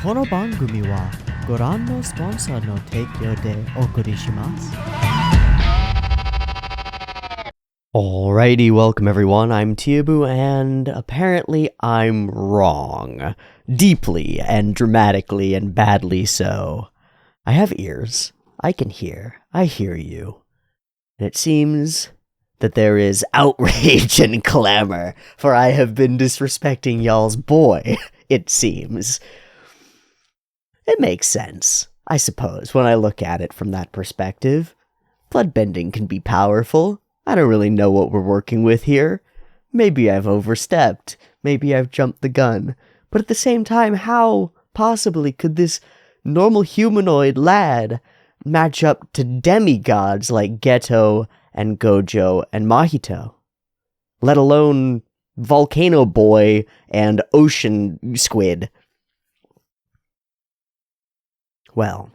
この番組はご覧のスポンサーの提供でお送りします。Alrighty, welcome everyone. I'm Teeaboo, and apparently I'm wrong. Deeply and dramatically and badly so. I have ears. I can hear. I hear you. And it seems that there is outrage and clamor, for I have been disrespecting y'all's boy, it seems. It makes sense, I suppose, when I look at it from that perspective. Bloodbending can be powerful. I don't really know what we're working with here. Maybe I've overstepped. Maybe I've jumped the gun. But at the same time, how possibly could this normal humanoid lad match up to demigods like Geto and Gojo and Mahito? Let alone Volcano Boy and Ocean Squid. Well,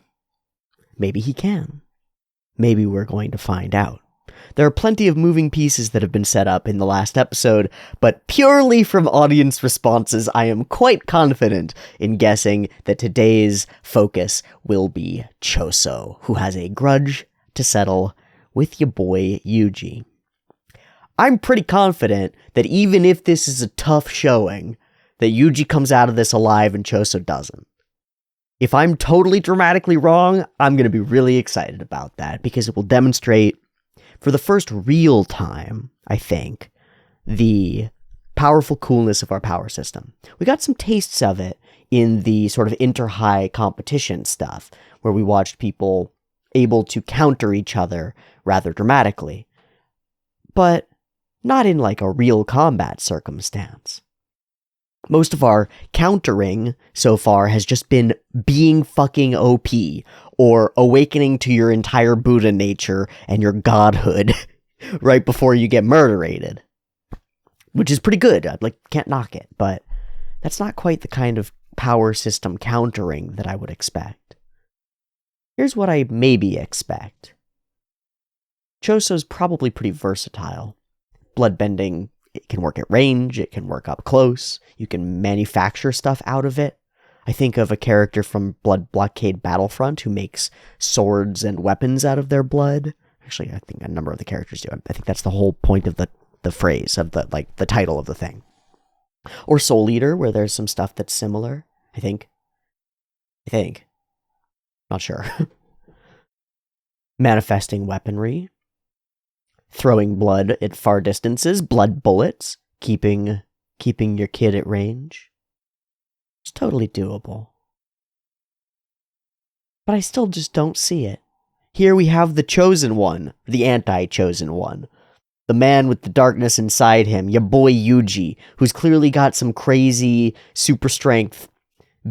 maybe he can. Maybe we're going to find out. There are plenty of moving pieces that have been set up in the last episode, but purely from audience responses, I am quite confident in guessing that today's focus will be Choso, who has a grudge to settle with your boy Yuji. I'm pretty confident that even if this is a tough showing, that Yuji comes out of this alive and Choso doesn't. If I'm totally dramatically wrong, I'm going to be really excited about that, because it will demonstrate, for the first real time, I think, the powerful coolness of our power system. We got some tastes of it in the sort of inter-high competition stuff, where we watched people able to counter each other rather dramatically, but not in like a real combat circumstance. Most of our countering so far has just been being fucking OP, or awakening to your entire Buddha nature and your godhood right before you get murderated. Which is pretty good, I can't knock it, but that's not quite the kind of power system countering that I would expect. Here's what I maybe expect. Choso's probably pretty versatile. Bloodbending, it can work at range, it can work up close, you can manufacture stuff out of it. I think of a character from Blockade Battlefront who makes swords and weapons out of their blood. Actually, I think a number of the characters do. I think that's the whole point of the phrase, of the title of the thing. Or Soul Eater, where there's some stuff that's similar, I think. Not sure. Manifesting weaponry. Throwing blood at far distances, blood bullets, keeping your kid at range. It's totally doable. But I still just don't see it. Here we have the chosen one, the anti-chosen one. The man with the darkness inside him, your boy Yuji, who's clearly got some crazy super strength,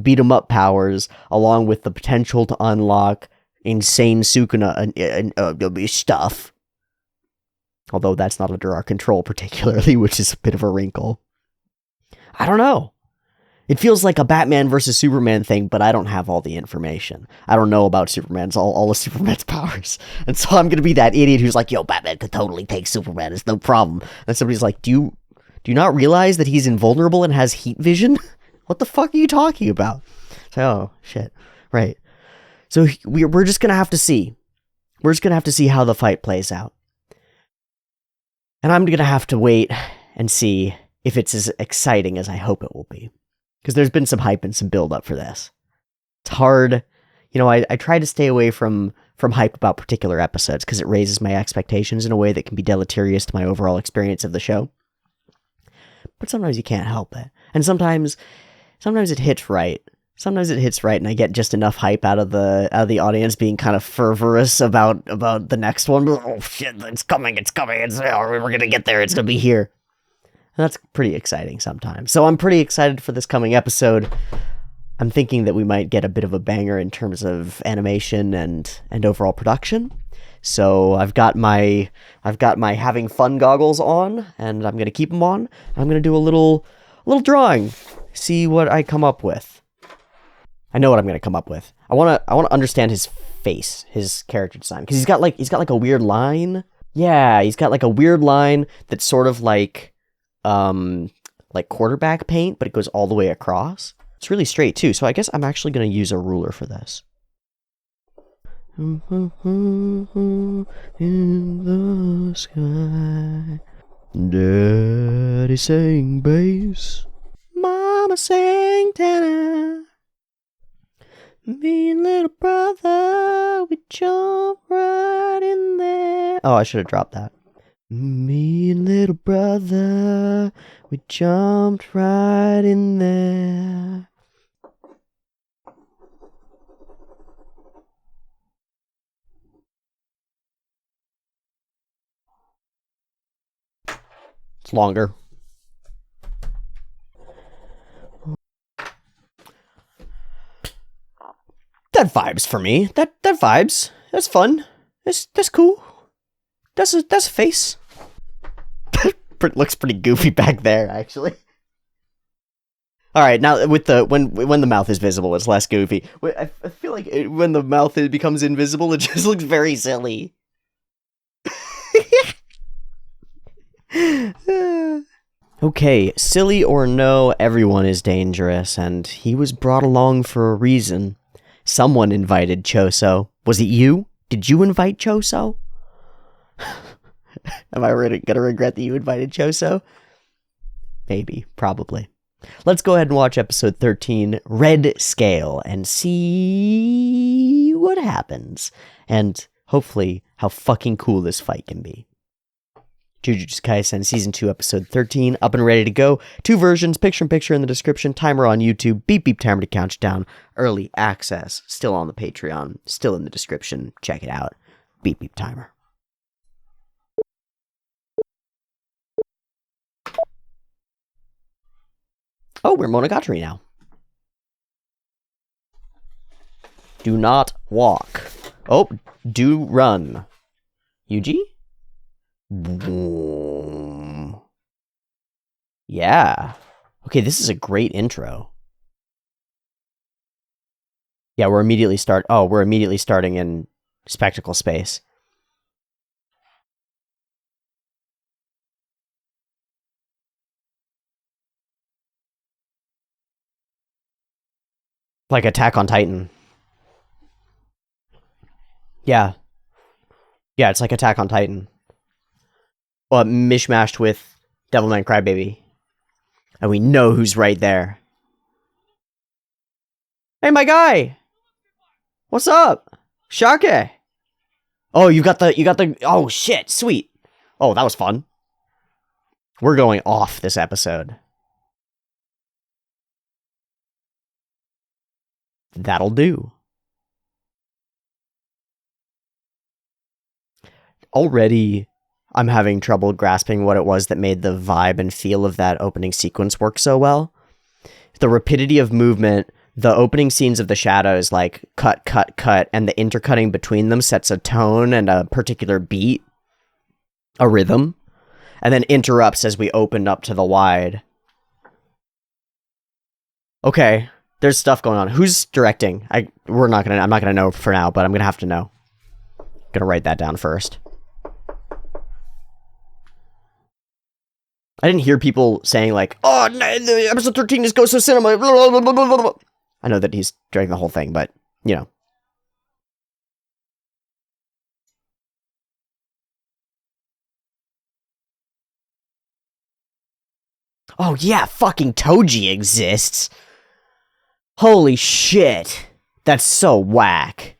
beat-em-up powers, along with the potential to unlock insane Sukuna stuff. Although that's not under our control particularly, which is a bit of a wrinkle. I don't know. It feels like a Batman versus Superman thing, but I don't have all the information. I don't know about all of Superman's powers. And so I'm going to be that idiot who's like, yo, Batman could totally take Superman. It's no problem. And somebody's like, do you not realize that he's invulnerable and has heat vision? What the fuck are you talking about? So, oh, shit. Right. So we're just going to have to see. We're just going to have to see how the fight plays out. And I'm going to have to wait and see if it's as exciting as I hope it will be. Because there's been some hype and some build-up for this. It's hard. You know, I try to stay away from hype about particular episodes because it raises my expectations in a way that can be deleterious to my overall experience of the show. But sometimes you can't help it. And sometimes it hits right. Sometimes it hits right and I get just enough hype out of the audience being kind of fervorous about the next one. Oh shit, it's coming, we're gonna get there, it's gonna be here. And that's pretty exciting sometimes. So I'm pretty excited for this coming episode. I'm thinking that we might get a bit of a banger in terms of animation and overall production. So I've got my having fun goggles on, and I'm gonna keep them on. I'm gonna do a little drawing, see what I come up with. I know what I'm gonna come up with. I wanna understand his face, his character design, because he's got like a weird line. Yeah, he's got like a weird line that's sort of like quarterback paint, but it goes all the way across. It's really straight too, so I guess I'm actually going to use a ruler for this. In the sky, Daddy sang bass, Mama sang tenor. Me and little brother, we jump right in there. Oh, I should have dropped that. Me and little brother, we jumped right in there. It's longer. That vibes for me. That vibes. That's fun. That's cool. That's a face. It looks pretty goofy back there, actually. All right, now with the when the mouth is visible, it's less goofy. I feel like when the mouth becomes invisible, it just looks very silly. Okay, silly or no, everyone is dangerous, and he was brought along for a reason. Someone invited Choso. Was it you? Did you invite Choso? Am I gonna regret that you invited Choso? Maybe, probably. Let's go ahead and watch episode 13, Red Scale, and see what happens. And hopefully how fucking cool this fight can be. Jujutsu Kaisen Season 2, Episode 13, up and ready to go. 2 versions, picture-in-picture in the description, timer on YouTube, beep timer to count you down, early access, still on the Patreon, still in the description, check it out, beep timer. Oh, we're Monogatari now. Do not walk. Oh, do run. Yuji? Boom. Yeah. Okay, this is a great intro. Yeah, we're immediately starting in spectacle space. Like Attack on Titan. Yeah. Yeah, it's like Attack on Titan. Well, mishmashed with Devilman Crybaby. And we know who's right there. Hey, my guy! What's up? Sharky! Oh, you got the, oh shit, sweet. Oh, that was fun. We're going off this episode. That'll do. Already, I'm having trouble grasping what it was that made the vibe and feel of that opening sequence work so well. The rapidity of movement, the opening scenes of the shadows, like cut, and the intercutting between them sets a tone and a particular beat, a rhythm, and then interrupts as we open up to the wide. Okay, there's stuff going on. Who's directing? I'm not gonna know for now, but I'm gonna have to know. Gonna write that down first. I didn't hear people saying like, "Oh, episode 13 is Ghost of Cinema." I know that he's directing the whole thing, but you know. Oh yeah, fucking Toji exists. Holy shit, that's so whack.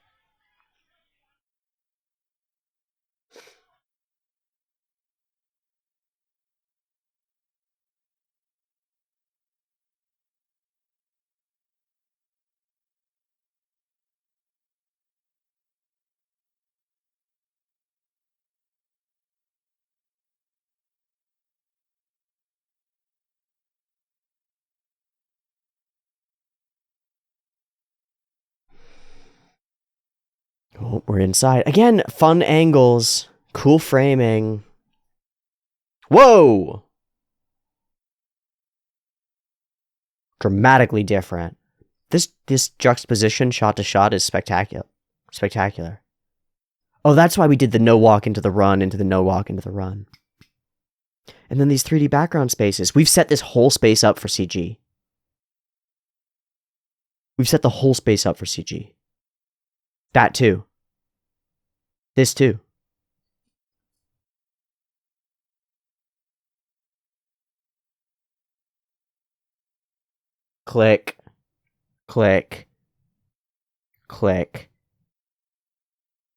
Oh, we're inside. Again, fun angles. Cool framing. Whoa! Dramatically different. This juxtaposition, shot to shot, is spectacular. Spectacular. Oh, that's why we did the no walk into the run, into the no walk into the run. And then these 3D background spaces. We've set this whole space up for CG. We've set the whole space up for CG. That too. This too. Click. Click. Click.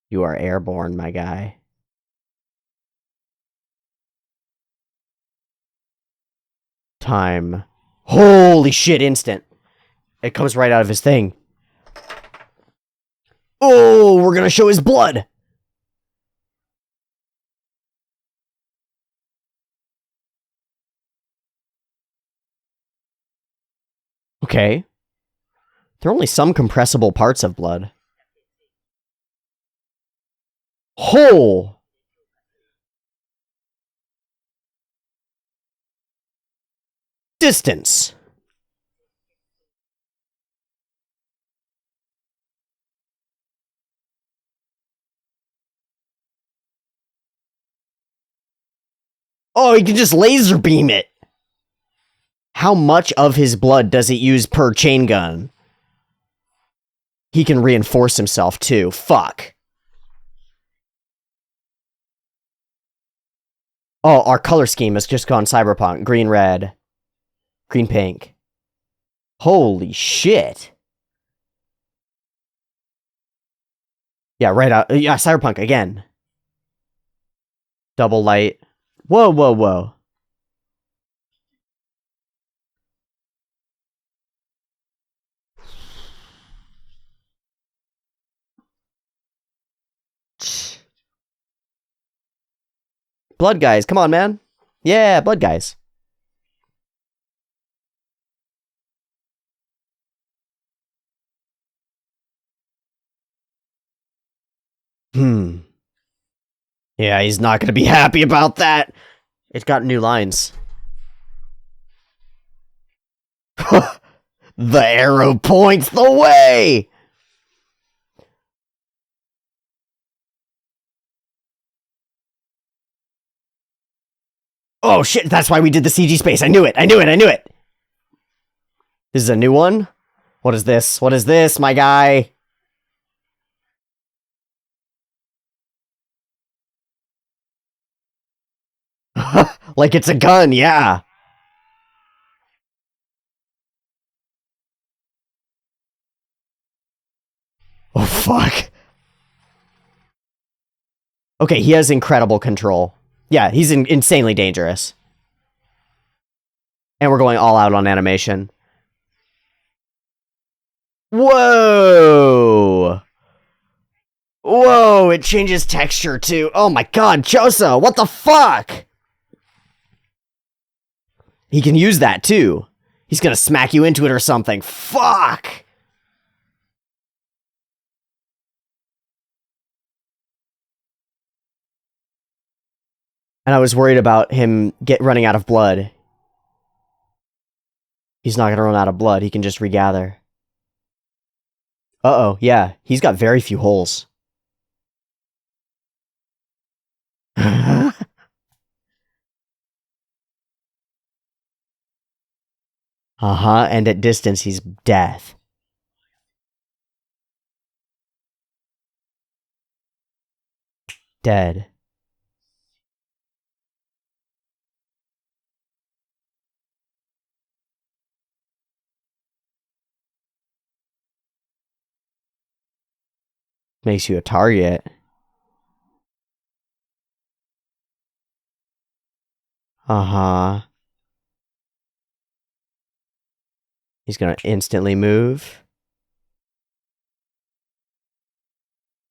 You are airborne, my guy. Time. Holy shit, instant. It comes right out of his thing. Oh, we're gonna show his blood. Okay. There are only some compressible parts of blood. Oh! Distance. Oh, he can just laser beam it. How much of his blood does it use per chain gun? He can reinforce himself too. Fuck. Oh, our color scheme has just gone cyberpunk. Green, red. Green, pink. Holy shit. Yeah, right out. Yeah, cyberpunk again. Double light. Whoa, whoa, whoa. Blood guys, come on, man. Yeah, blood guys. Yeah, he's not gonna be happy about that. It's got new lines. The arrow points the way! Oh shit, that's why we did the CG space. I knew it, I knew it, I knew it! This is a new one? What is this? What is this, my guy? Like it's a gun, yeah. Oh, fuck. Okay, he has incredible control. Yeah, he's insanely dangerous. And we're going all out on animation. Whoa! Whoa, it changes texture too. Oh my god, Chosa, what the fuck? He can use that too. He's gonna smack you into it or something. Fuck! And I was worried about him running out of blood. He's not gonna run out of blood, he can just regather. Uh-oh, yeah, he's got very few holes. Uh-huh, and at distance, he's death. Dead. Makes you a target. Uh-huh. He's gonna instantly move.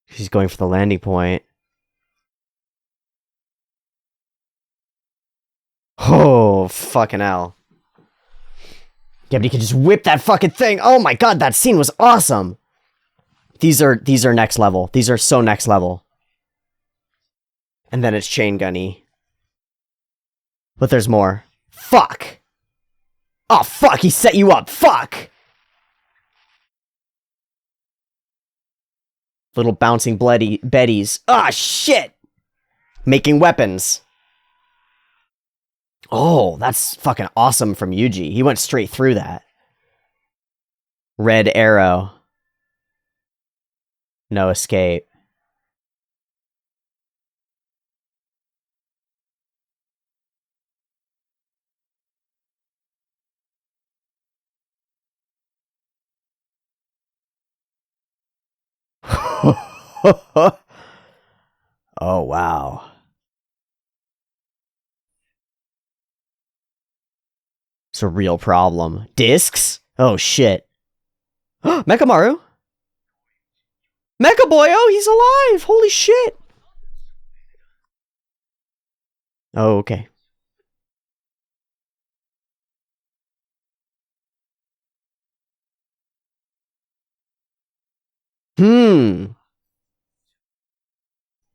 He's going for the landing point. Oh, fucking hell. Yeah, but he can just whip that fucking thing. Oh my god, that scene was awesome. These are next level. These are so next level. And then it's chain gunny. But there's more. Fuck! Oh, fuck, he set you up. Fuck! Little bouncing Betties. Ah, shit! Making weapons. Oh, that's fucking awesome from Yuji. He went straight through that. Red arrow. No escape. Oh, wow. It's a real problem. Discs? Oh, shit. Mechamaru? Mecha Boy! Oh, he's alive! Holy shit! Oh, okay.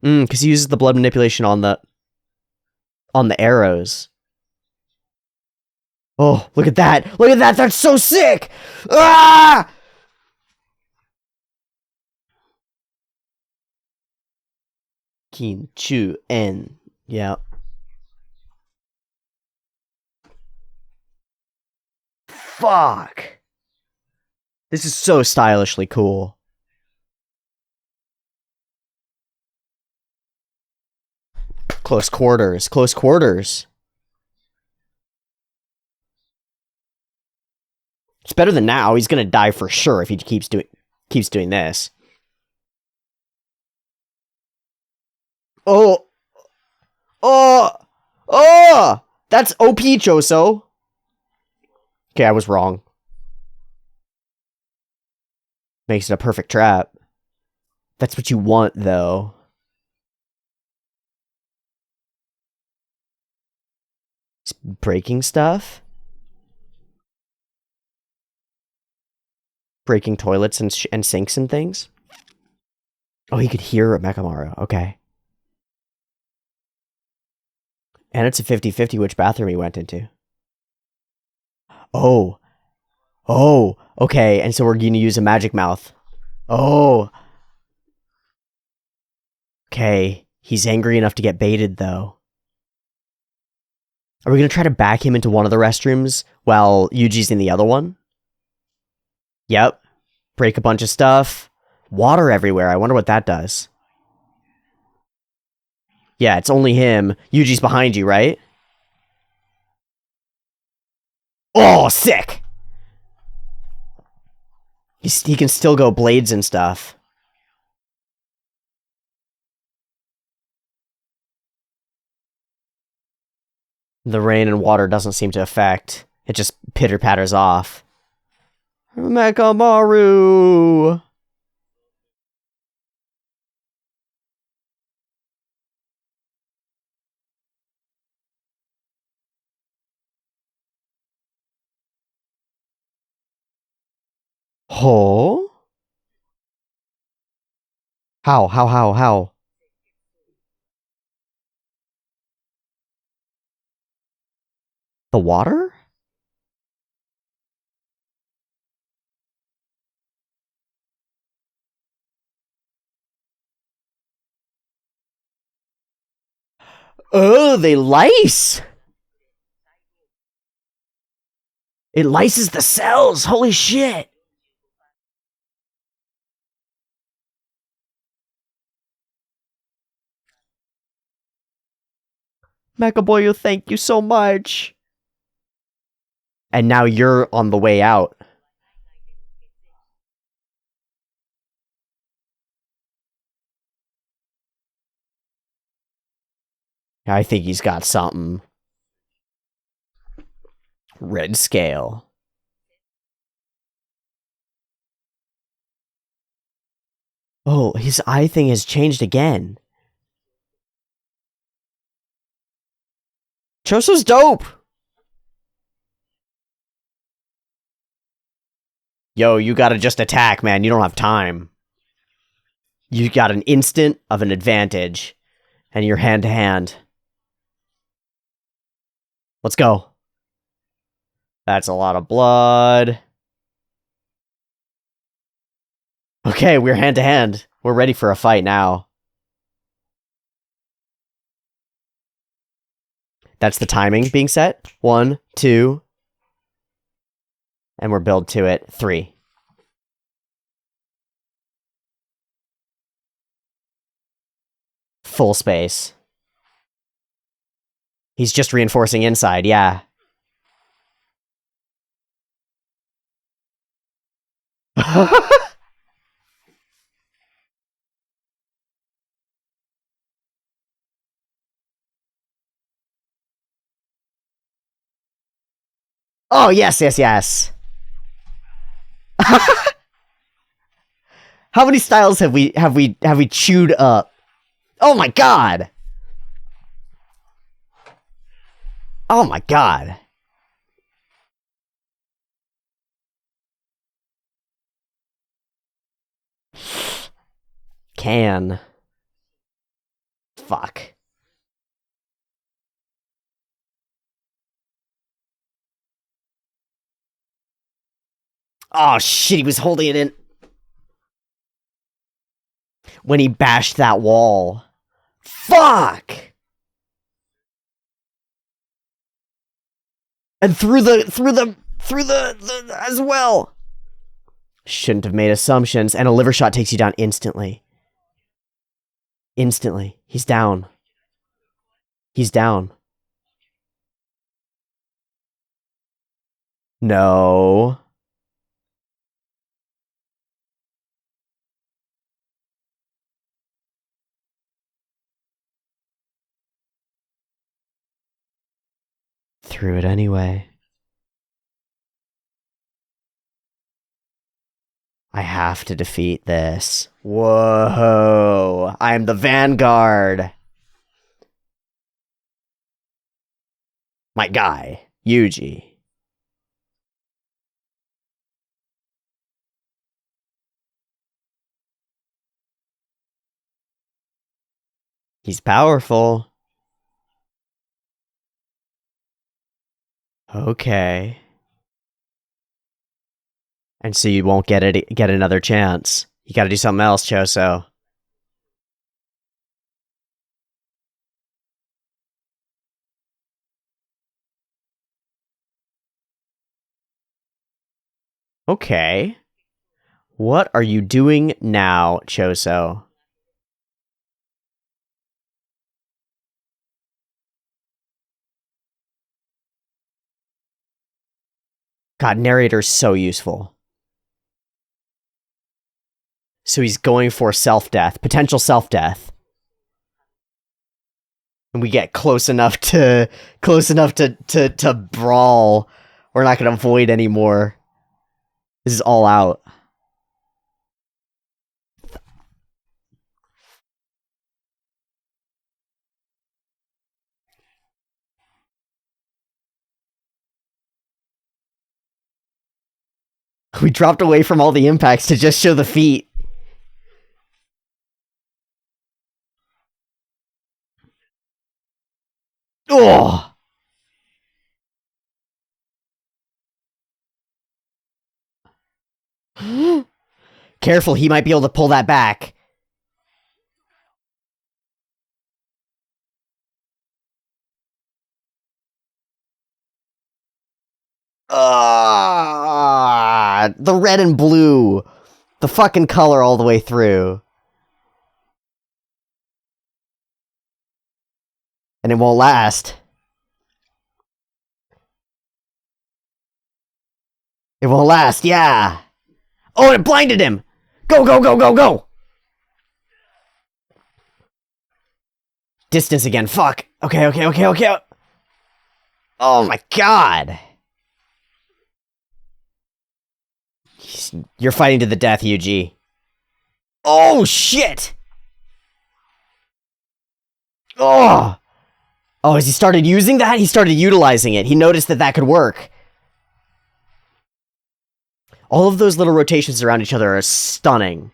Because he uses the blood manipulation on the arrows. Oh, look at that! Look at that! That's so sick! Ah! Kin Chu En. Yeah. Fuck! This is so stylishly cool. Close quarters. Close quarters. It's better than now. He's gonna die for sure if he keeps doing this. Oh! Oh! Oh! That's OP, Choso. Okay, I was wrong. Makes it a perfect trap. That's what you want, though. It's breaking stuff? Breaking toilets and sinks and things? Oh, he could hear a Mechamaru. Okay. And it's a 50-50 which bathroom he went into. Oh. Oh. Okay, and so we're going to use a magic mouth. Oh. Okay. He's angry enough to get baited, though. Are we going to try to back him into one of the restrooms while Yuji's in the other one? Yep. Break a bunch of stuff. Water everywhere. I wonder what that does. Yeah, it's only him. Yuji's behind you, right? Oh, sick! He can still go blades and stuff. The rain and water doesn't seem to affect. It just pitter-patters off. Mechamaru! Oh? How? The water? Oh, they lice! It lices the cells! Holy shit! Mechaboyo, thank you so much! And now you're on the way out. I think he's got something. Red scale. Oh, his eye thing has changed again. Choso's dope! Yo, you gotta just attack, man. You don't have time. You got an instant of an advantage. And you're hand to hand. Let's go. That's a lot of blood. Okay, we're hand to hand. We're ready for a fight now. That's the timing being set. 1, 2. And we're build to it. 3. full space. He's just reinforcing inside, yeah. Oh, yes, yes, yes. How many styles have we chewed up? Oh my god. Oh my god. Can. Fuck. Oh shit, he was holding it in. When he bashed that wall. Fuck! And through the as well. Shouldn't have made assumptions, and a liver shot takes you down instantly. Instantly. He's down. He's down. No. Threw it anyway. I have to defeat this. Whoa. I am the Vanguard. My guy, Yuji. He's powerful. Okay. And so you won't get another chance. You gotta do something else, Choso. Okay. What are you doing now, Choso? God, narrator's so useful. So he's going for self-death, potential self-death. And we get close enough to brawl. We're not gonna avoid anymore. This is all out. We dropped away from all the impacts to just show the feet. Oh! Careful, he might be able to pull that back. The red and blue. The fucking color all the way through. And it won't last. It won't last, yeah. Oh, it blinded him. Go, go, go, go, go. Distance again, fuck. Okay, okay, okay, okay. Oh my god. You're fighting to the death, Yuji. Oh, shit. Oh. Oh, has he started using that? He started utilizing it. He noticed that that could work. All of those little rotations around each other are stunning.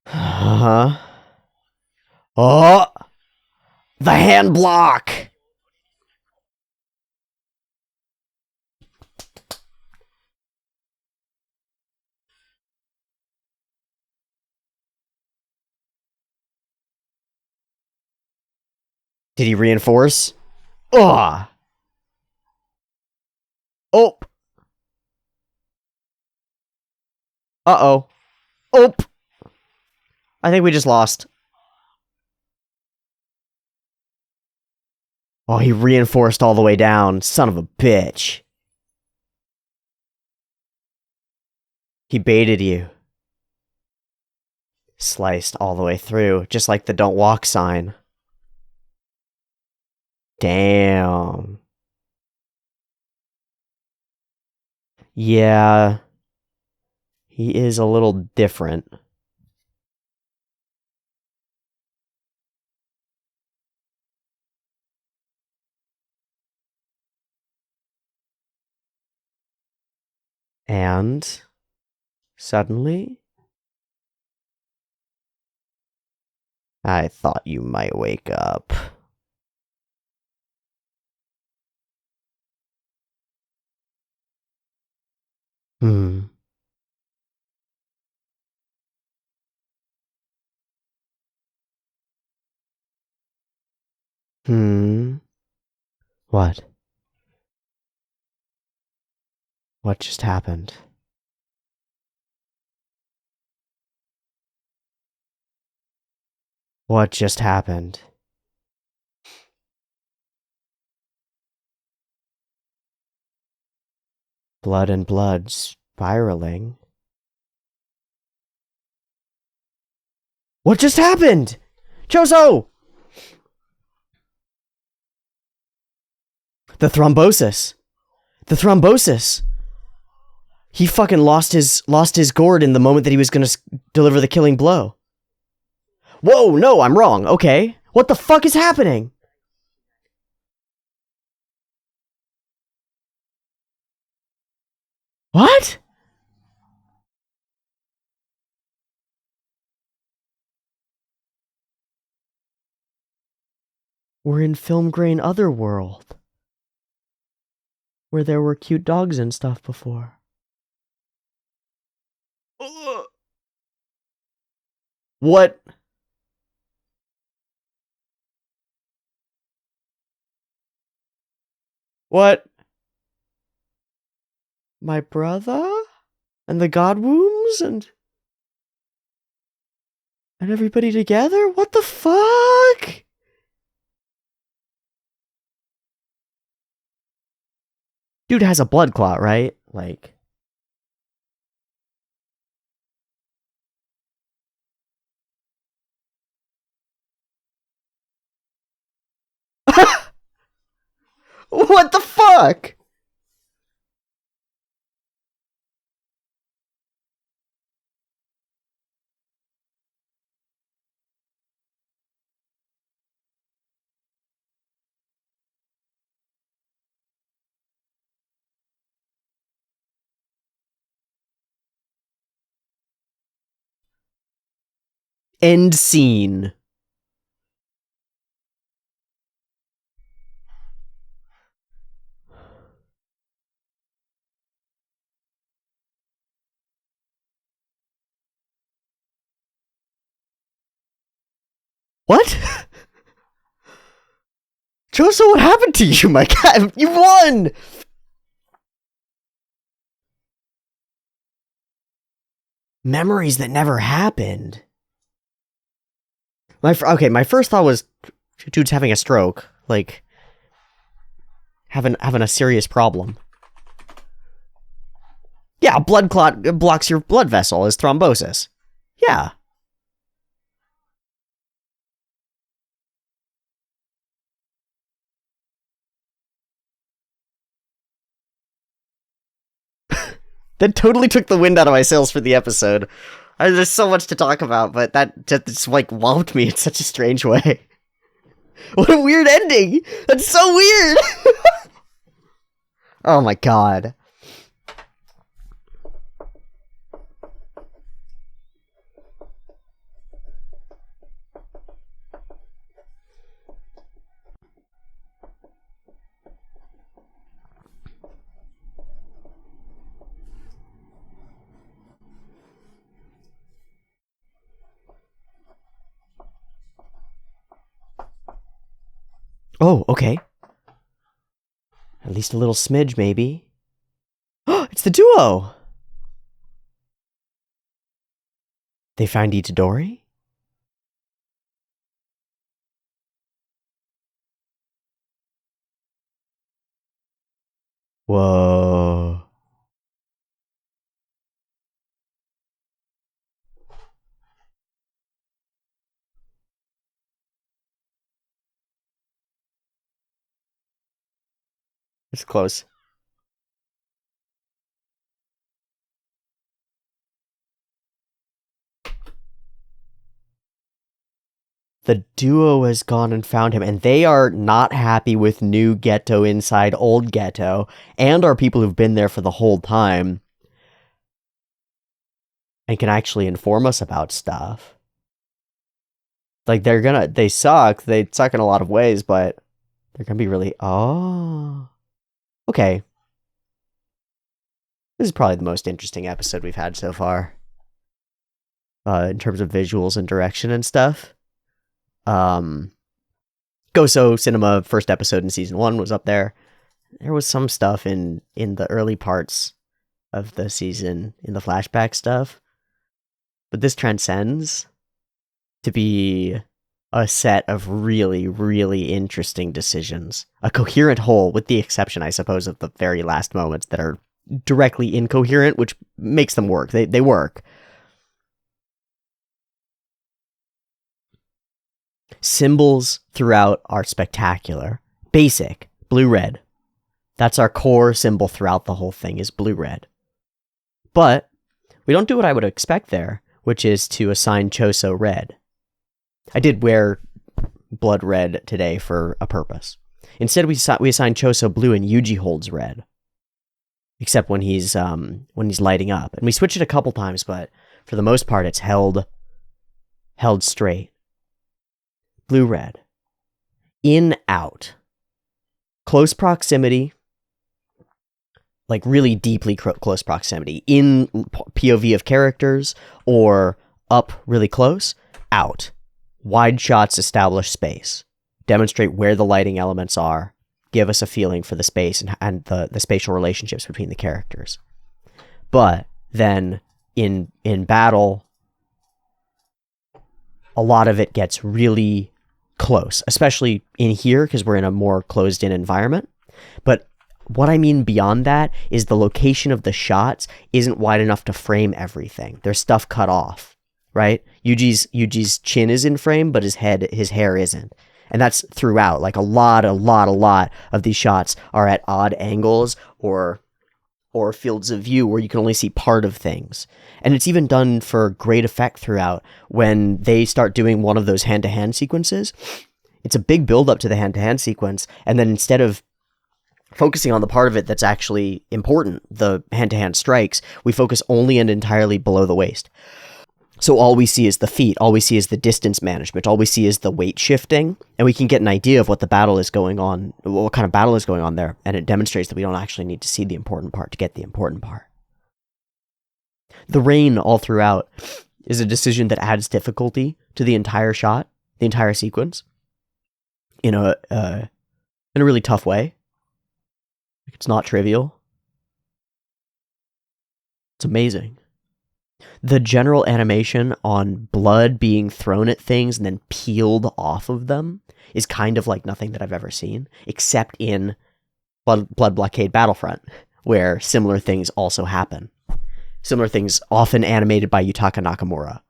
Uh-huh. Oh! The hand block! Did he reinforce? Ugh! Oh! Uh-oh. Oh! I think we just lost. Oh, he reinforced all the way down. Son of a bitch. He baited you. Sliced all the way through, just like the don't walk sign. Damn. Yeah. He is a little different. And suddenly, I thought you might wake up. Hmm. Hmm. What? What just happened? What just happened? Blood and blood spiraling. What just happened? Choso! The thrombosis. The thrombosis. He fucking lost his gourd in the moment that he was gonna deliver the killing blow. Whoa, no, I'm wrong. Okay. What the fuck is happening? What? We're in film grain otherworld. Where there were cute dogs and stuff before. What? What? My brother? And the godwombs? And everybody together? What the fuck? Dude has a blood clot, right? Like... What the fuck? End scene. What? Choso, what happened to you, my guy? You won! Memories that never happened. My first thought was, dude's having a stroke. Like, having a serious problem. Yeah, a blood clot blocks your blood vessel as thrombosis. Yeah. That totally took the wind out of my sails for the episode. There's so much to talk about, but that just like walloped me in such a strange way. What a weird ending! That's so weird! Oh my god. Oh, okay. At least a little smidge, maybe. Oh, it's the duo! They find Itadori? Whoa. It's close. The duo has gone and found him, and they are not happy with new Ghetto inside old Ghetto, and are people who've been there for the whole time, and can actually inform us about stuff. Like, they suck in a lot of ways, but they're gonna be really, oh. Okay. This is probably the most interesting episode we've had so far. In terms of visuals and direction and stuff. Goso Cinema first episode in season 1 was up there. There was some stuff in the early parts of the season, in the flashback stuff. But this transcends to be a set of really, really interesting decisions. A coherent whole, with the exception, I suppose, of the very last moments that are directly incoherent, which makes them work. They work. Symbols throughout are spectacular. Basic, blue-red. That's our core symbol throughout the whole thing, is blue-red. But we don't do what I would expect there, which is to assign Choso red. I did wear blood red today for a purpose. Instead, we assign Choso blue and Yuji holds red. Except when he's lighting up. And we switch it a couple times, but for the most part, it's held straight. Blue-red. In, out. Close proximity. Like really deeply close proximity. In POV of characters, or up really close, out. Wide shots establish space. Demonstrate where the lighting elements are. Give us a feeling for the space and the spatial relationships between the characters. But then in battle, a lot of it gets really close, especially in here because we're in a more closed-in environment. But what I mean beyond that is the location of the shots isn't wide enough to frame everything. There's stuff cut off, right? Yuji's chin is in frame, but his hair isn't. And that's throughout. Like a lot of these shots are at odd angles or fields of view where you can only see part of things. And it's even done for great effect throughout when they start doing one of those hand-to-hand sequences. It's a big build-up to the hand-to-hand sequence, and then instead of focusing on the part of it that's actually important, the hand-to-hand strikes, we focus only and entirely below the waist. So all we see is the feet, all we see is the distance management, all we see is the weight shifting, and we can get an idea of what the battle is going on, what kind of battle is going on there, and it demonstrates that we don't actually need to see the important part to get the important part. The rain all throughout is a decision that adds difficulty to the entire shot, the entire sequence, in a really tough way. It's not trivial. It's amazing. The general animation on blood being thrown at things and then peeled off of them is kind of like nothing that I've ever seen, except in Blood Blockade Battlefront, where similar things also happen. Similar things often animated by Yutaka Nakamura.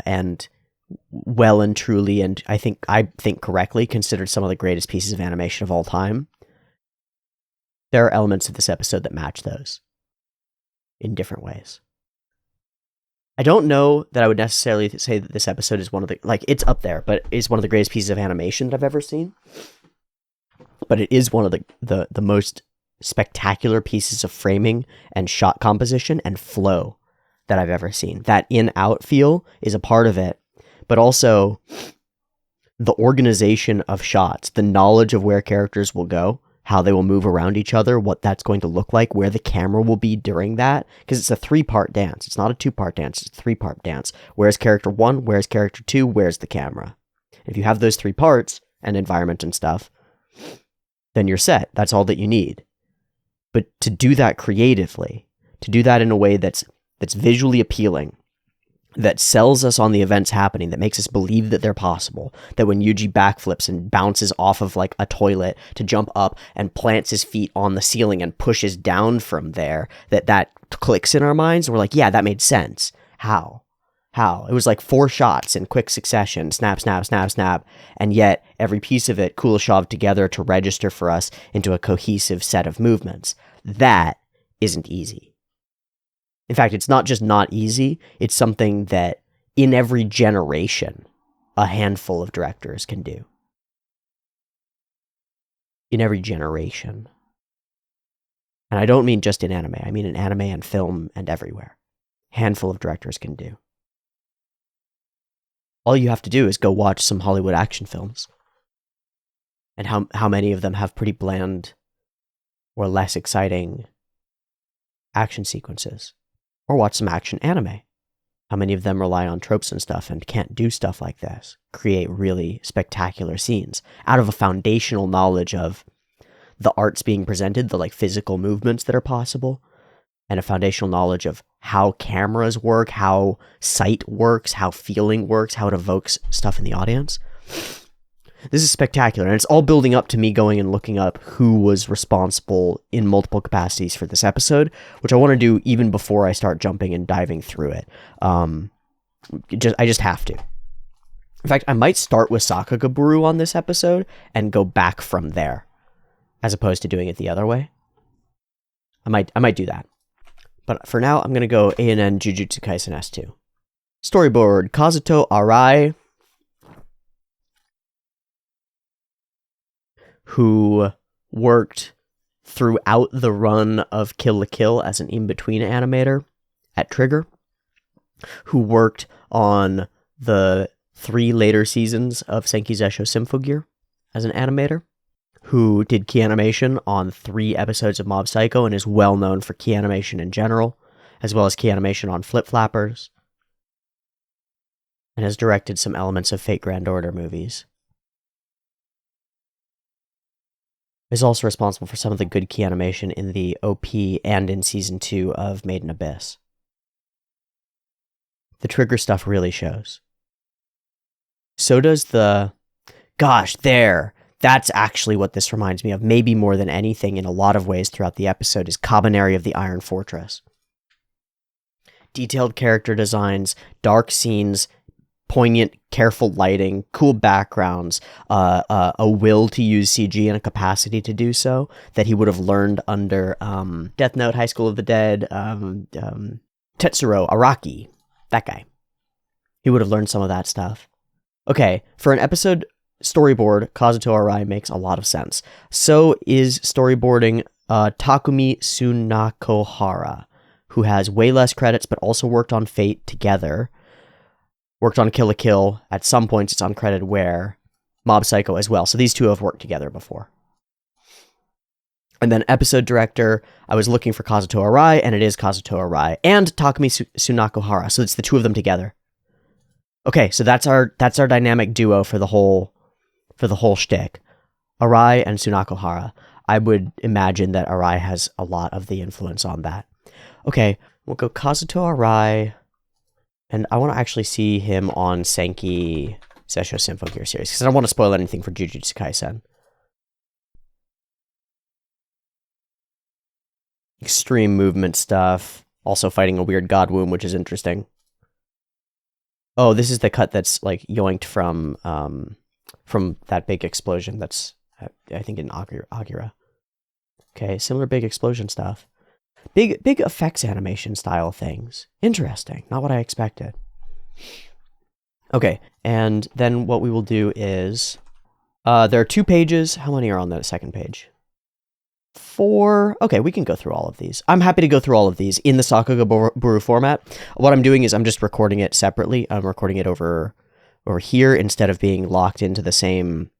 And well and truly, and I think correctly, considered some of the greatest pieces of animation of all time. There are elements of this episode that match those in different ways. I don't know that I would necessarily say that this episode is one of the, it's up there, but is one of the greatest pieces of animation that I've ever seen. But it is one of the most spectacular pieces of framing and shot composition and flow that I've ever seen. That in-out feel is a part of it, but also the organization of shots, the knowledge of where characters will go, how they will move around each other, what that's going to look like, where the camera will be during that, because it's a 3-part dance. It's not a 2-part dance, it's a 3-part dance. Where's character 1, where's character 2, where's the camera? If you have those 3 parts, and environment and stuff, then you're set. That's all that you need. But to do that creatively, to do that in a way that's visually appealing, that sells us on the events happening, that makes us believe that they're possible, that when Yuji backflips and bounces off of like a toilet to jump up and plants his feet on the ceiling and pushes down from there, that clicks in our minds. We're like, yeah, that made sense. How? It was like 4 shots in quick succession, snap, snap, snap, snap, and yet every piece of it Kuleshov together to register for us into a cohesive set of movements. That isn't easy. In fact, it's not just not easy, it's something that in every generation, a handful of directors can do. In every generation. And I don't mean just in anime, I mean in anime and film and everywhere. Handful of directors can do. All you have to do is go watch some Hollywood action films. And how many of them have pretty bland or less exciting action sequences? Or watch some action anime. How many of them rely on tropes and stuff and can't do stuff like this? Create really spectacular scenes out of a foundational knowledge of the arts being presented, the like physical movements that are possible, and a foundational knowledge of how cameras work, how sight works, how feeling works, how it evokes stuff in the audience. This is spectacular, and it's all building up to me going and looking up who was responsible in multiple capacities for this episode, which I want to do even before I start jumping and diving through it. I just have to. In fact, I might start with Sakagaburu on this episode and go back from there, as opposed to doing it the other way. I might do that. But for now, I'm going to go ANN Jujutsu Kaisen S2. Storyboard, Kazuto Arai, who worked throughout the run of Kill la Kill as an in-between animator at Trigger, who worked on the 3 later seasons of Senki Zesho Symphogear as an animator, who did key animation on 3 episodes of Mob Psycho and is well known for key animation in general, as well as key animation on Flip Flappers, and has directed some elements of Fate Grand Order movies. Is also responsible for some of the good key animation in the OP and in Season 2 of Made in Abyss. The Trigger stuff really shows. So does the... Gosh, that's actually what this reminds me of, maybe more than anything in a lot of ways throughout the episode, is Kabaneri of the Iron Fortress. Detailed character designs, dark scenes, poignant, careful lighting, cool backgrounds, a will to use CG and a capacity to do so that he would have learned under Death Note, High School of the Dead, Tetsuro Araki, that guy. He would have learned some of that stuff. Okay, for an episode storyboard, Kazuto Arai makes a lot of sense. So is storyboarding Takumi Tsunakohara, who has way less credits but also worked on Fate together. Worked on Kill la Kill. At some points, it's uncredited where Mob Psycho as well. So these two have worked together before. And then episode director, I was looking for Kazuto Arai, and it is Kazuto Arai and Takumi Tsunakohara. So it's the 2 of them together. Okay, so that's our dynamic duo for the whole shtick. Arai and Tsunakohara. I would imagine that Arai has a lot of the influence on that. Okay, we'll go Kazuto Arai. And I want to actually see him on Senki Zesho Symphogear series, because I don't want to spoil anything for Jujutsu Kaisen. Extreme movement stuff. Also fighting a weird god womb, which is interesting. Oh, this is the cut that's like yoinked from that big explosion that's, I think, in Agura. Okay, similar big explosion stuff. Big effects animation style things. Interesting. Not what I expected. Okay, and then what we will do is... there are 2 pages. How many are on the second page? 4. Okay, we can go through all of these. I'm happy to go through all of these in the Sakagaburu format. What I'm doing is I'm just recording it separately. I'm recording it over here instead of being locked into the same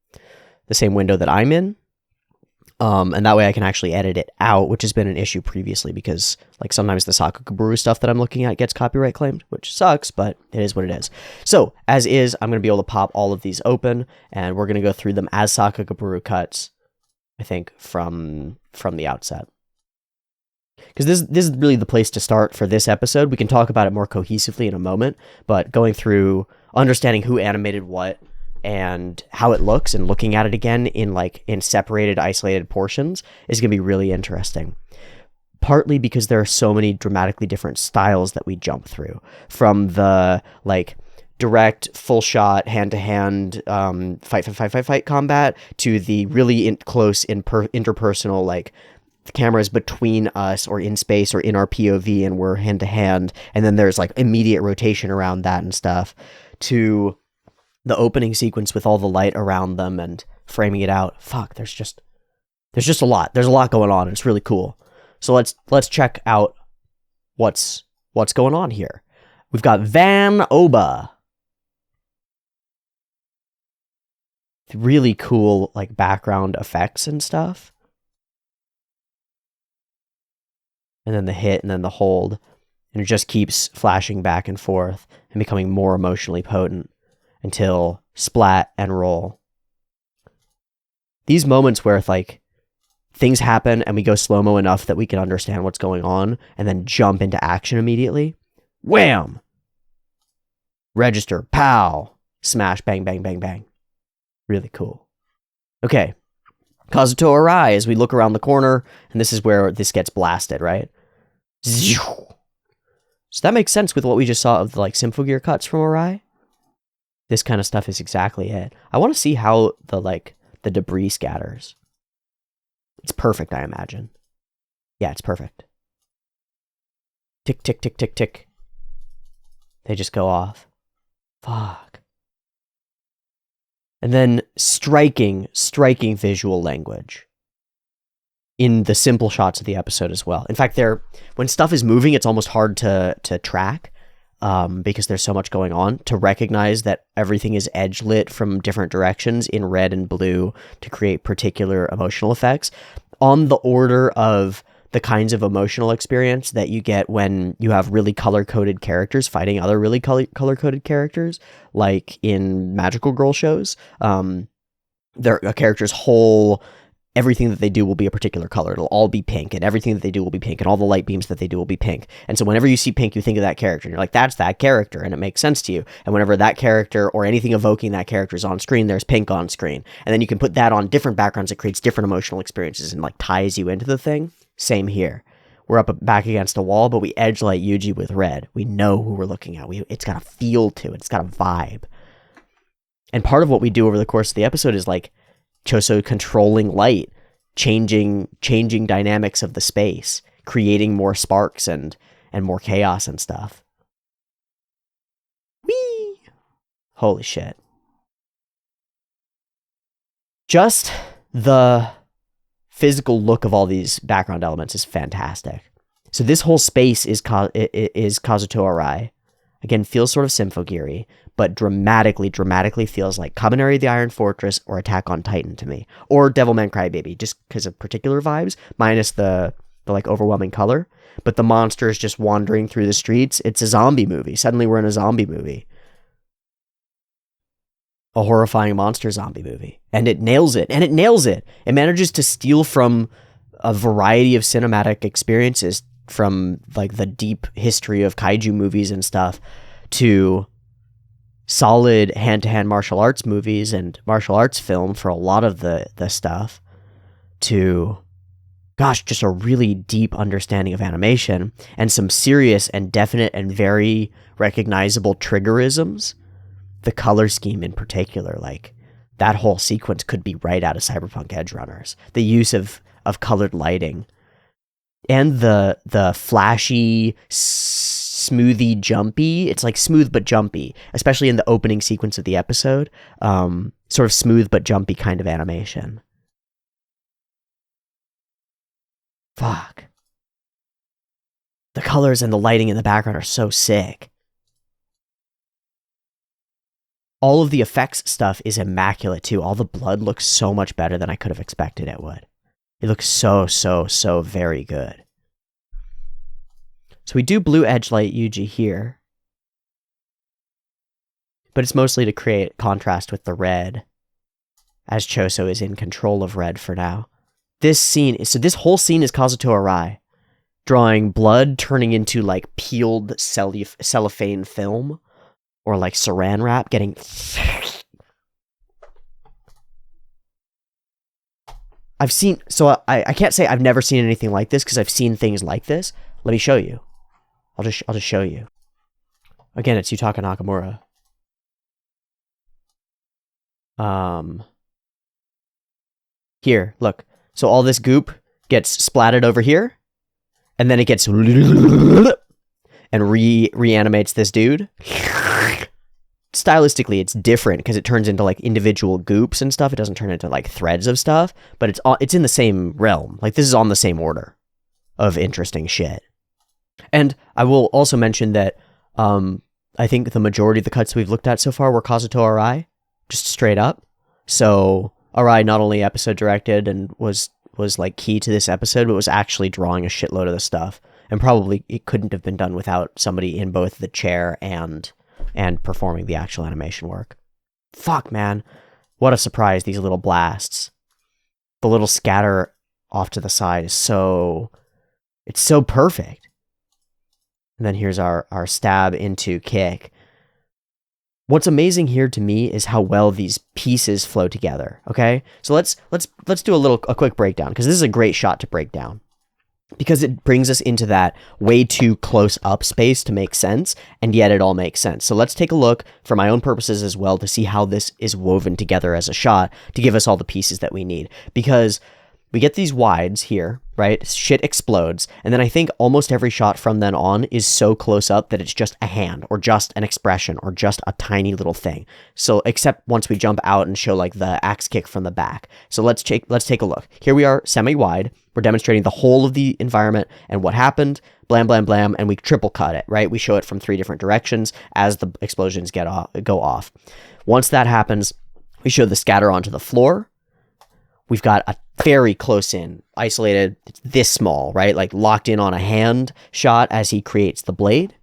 window that I'm in. And that way I can actually edit it out, which has been an issue previously because like sometimes the Sakakaburu stuff that I'm looking at gets copyright claimed, which sucks, but it is what it is. So as is, I'm going to be able to pop all of these open and we're going to go through them as Sakakaburu cuts, I think, from the outset. Because this is really the place to start for this episode. We can talk about it more cohesively in a moment, but going through understanding who animated what and how it looks and looking at it again in separated, isolated portions is going to be really interesting. Partly because there are so many dramatically different styles that we jump through, from the like direct, full shot, hand-to-hand fight combat to the really close interpersonal, like the camera is between us or in space or in our POV and we're hand-to-hand, and then there's like immediate rotation around that and stuff, to the opening sequence with all the light around them and framing it out. Fuck, there's just a lot. There's a lot going on, and it's really cool. So let's check out what's going on here. We've got Van Oba. Really cool like background effects and stuff. And then the hit and then the hold. And it just keeps flashing back and forth and becoming more emotionally potent until splat and roll. These moments where like things happen and we go slow-mo enough that we can understand what's going on and then jump into action immediately. Wham! Register, pow! Smash, bang, bang, bang, bang. Really cool. Okay. Kazuto Arai as we look around the corner, and this is where this gets blasted, right? So that makes sense with what we just saw of the like Symphogear cuts from Arai. This kind of stuff is exactly it. I want to see how the debris scatters. It's perfect, I imagine. Yeah, it's perfect. Tick, tick, tick, tick, tick. They just go off. Fuck. And then striking visual language in the simple shots of the episode as well. In fact, when stuff is moving, it's almost hard to track because there's so much going on, to recognize that everything is edge lit from different directions in red and blue to create particular emotional effects on the order of the kinds of emotional experience that you get when you have really color-coded characters fighting other really color-coded characters, like in magical girl shows. A character's whole everything that they do will be a particular color. It'll all be pink, and everything that they do will be pink, and all the light beams that they do will be pink. And so whenever you see pink, you think of that character, and you're like, that's that character, and it makes sense to you. And whenever that character or anything evoking that character is on screen, there's pink on screen. And then you can put that on different backgrounds. It creates different emotional experiences and like ties you into the thing. Same here. We're back against a wall, but we edge light Yuji with red. We know who we're looking at. It's got a feel to it. It's got a vibe. And part of what we do over the course of the episode is like Choso controlling light, changing dynamics of the space, creating more sparks and more chaos and stuff. Whee! Holy shit. Just the physical look of all these background elements is fantastic. So this whole space is Kazuto Arai. Again, feels sort of Symphogear-y, but dramatically feels like Kabaneri of the Iron Fortress or Attack on Titan to me. Or Devilman Crybaby, just because of particular vibes, minus the like overwhelming color. But the monsters just wandering through the streets, it's a zombie movie. Suddenly we're in a zombie movie. A horrifying monster zombie movie. And it nails it. It manages to steal from a variety of cinematic experiences, from like the deep history of kaiju movies and stuff to solid hand-to-hand martial arts movies and martial arts film for a lot of the stuff, to just a really deep understanding of animation and some serious and definite and very recognizable triggerisms. The color scheme in particular, like that whole sequence could be right out of Cyberpunk Edge Runners. The use of colored lighting and the flashy, smoothy, jumpy. It's like smooth but jumpy, especially in the opening sequence of the episode. Sort of smooth but jumpy kind of animation. Fuck. The colors and the lighting in the background are so sick. All of the effects stuff is immaculate too. All the blood looks so much better than I could have expected it would. It looks so very good. So we do blue edge light Yuji here, but it's mostly to create contrast with the red, as Choso is in control of red for now. This whole scene is Kazuto Arai drawing blood turning into like peeled cellophane film or like saran wrap getting... I can't say I've never seen anything like this because I've seen things like this. Let me show you. I'll just show you. Again, it's Yutaka Nakamura. Here, look. So all this goop gets splatted over here, and then it gets and reanimates this dude. Stylistically, it's different because it turns into like individual goops and stuff. It doesn't turn into like threads of stuff, but it's in the same realm. Like this is on the same order of interesting shit. And I will also mention that I think the majority of the cuts we've looked at so far were Kazuto Arai, just straight up. So Arai not only episode directed and was like key to this episode, but was actually drawing a shitload of the stuff. And probably it couldn't have been done without somebody in both the chair and performing the actual animation work. Fuck, man. What a surprise, these little blasts. The little scatter off to the side is it's so perfect. And then here's our stab into kick. What's amazing here to me is how well these pieces flow together, okay? So let's do a quick breakdown, because this is a great shot to break down. Because it brings us into that way too close up space to make sense, and yet it all makes sense. So let's take a look for my own purposes as well to see how this is woven together as a shot to give us all the pieces that we need. Because we get these wides here, right? Shit explodes. And then I think almost every shot from then on is so close up that it's just a hand or just an expression or just a tiny little thing. So except once we jump out and show like the axe kick from the back. So let's take a look. Here we are semi-wide. We're demonstrating the whole of the environment and what happened, blam, blam, blam, and we triple cut it, right? We show it from 3 different directions as the explosions go off. Once that happens, we show the scatter onto the floor. We've got a very close in, isolated, it's this small, right? Like locked in on a hand shot as he creates the blade.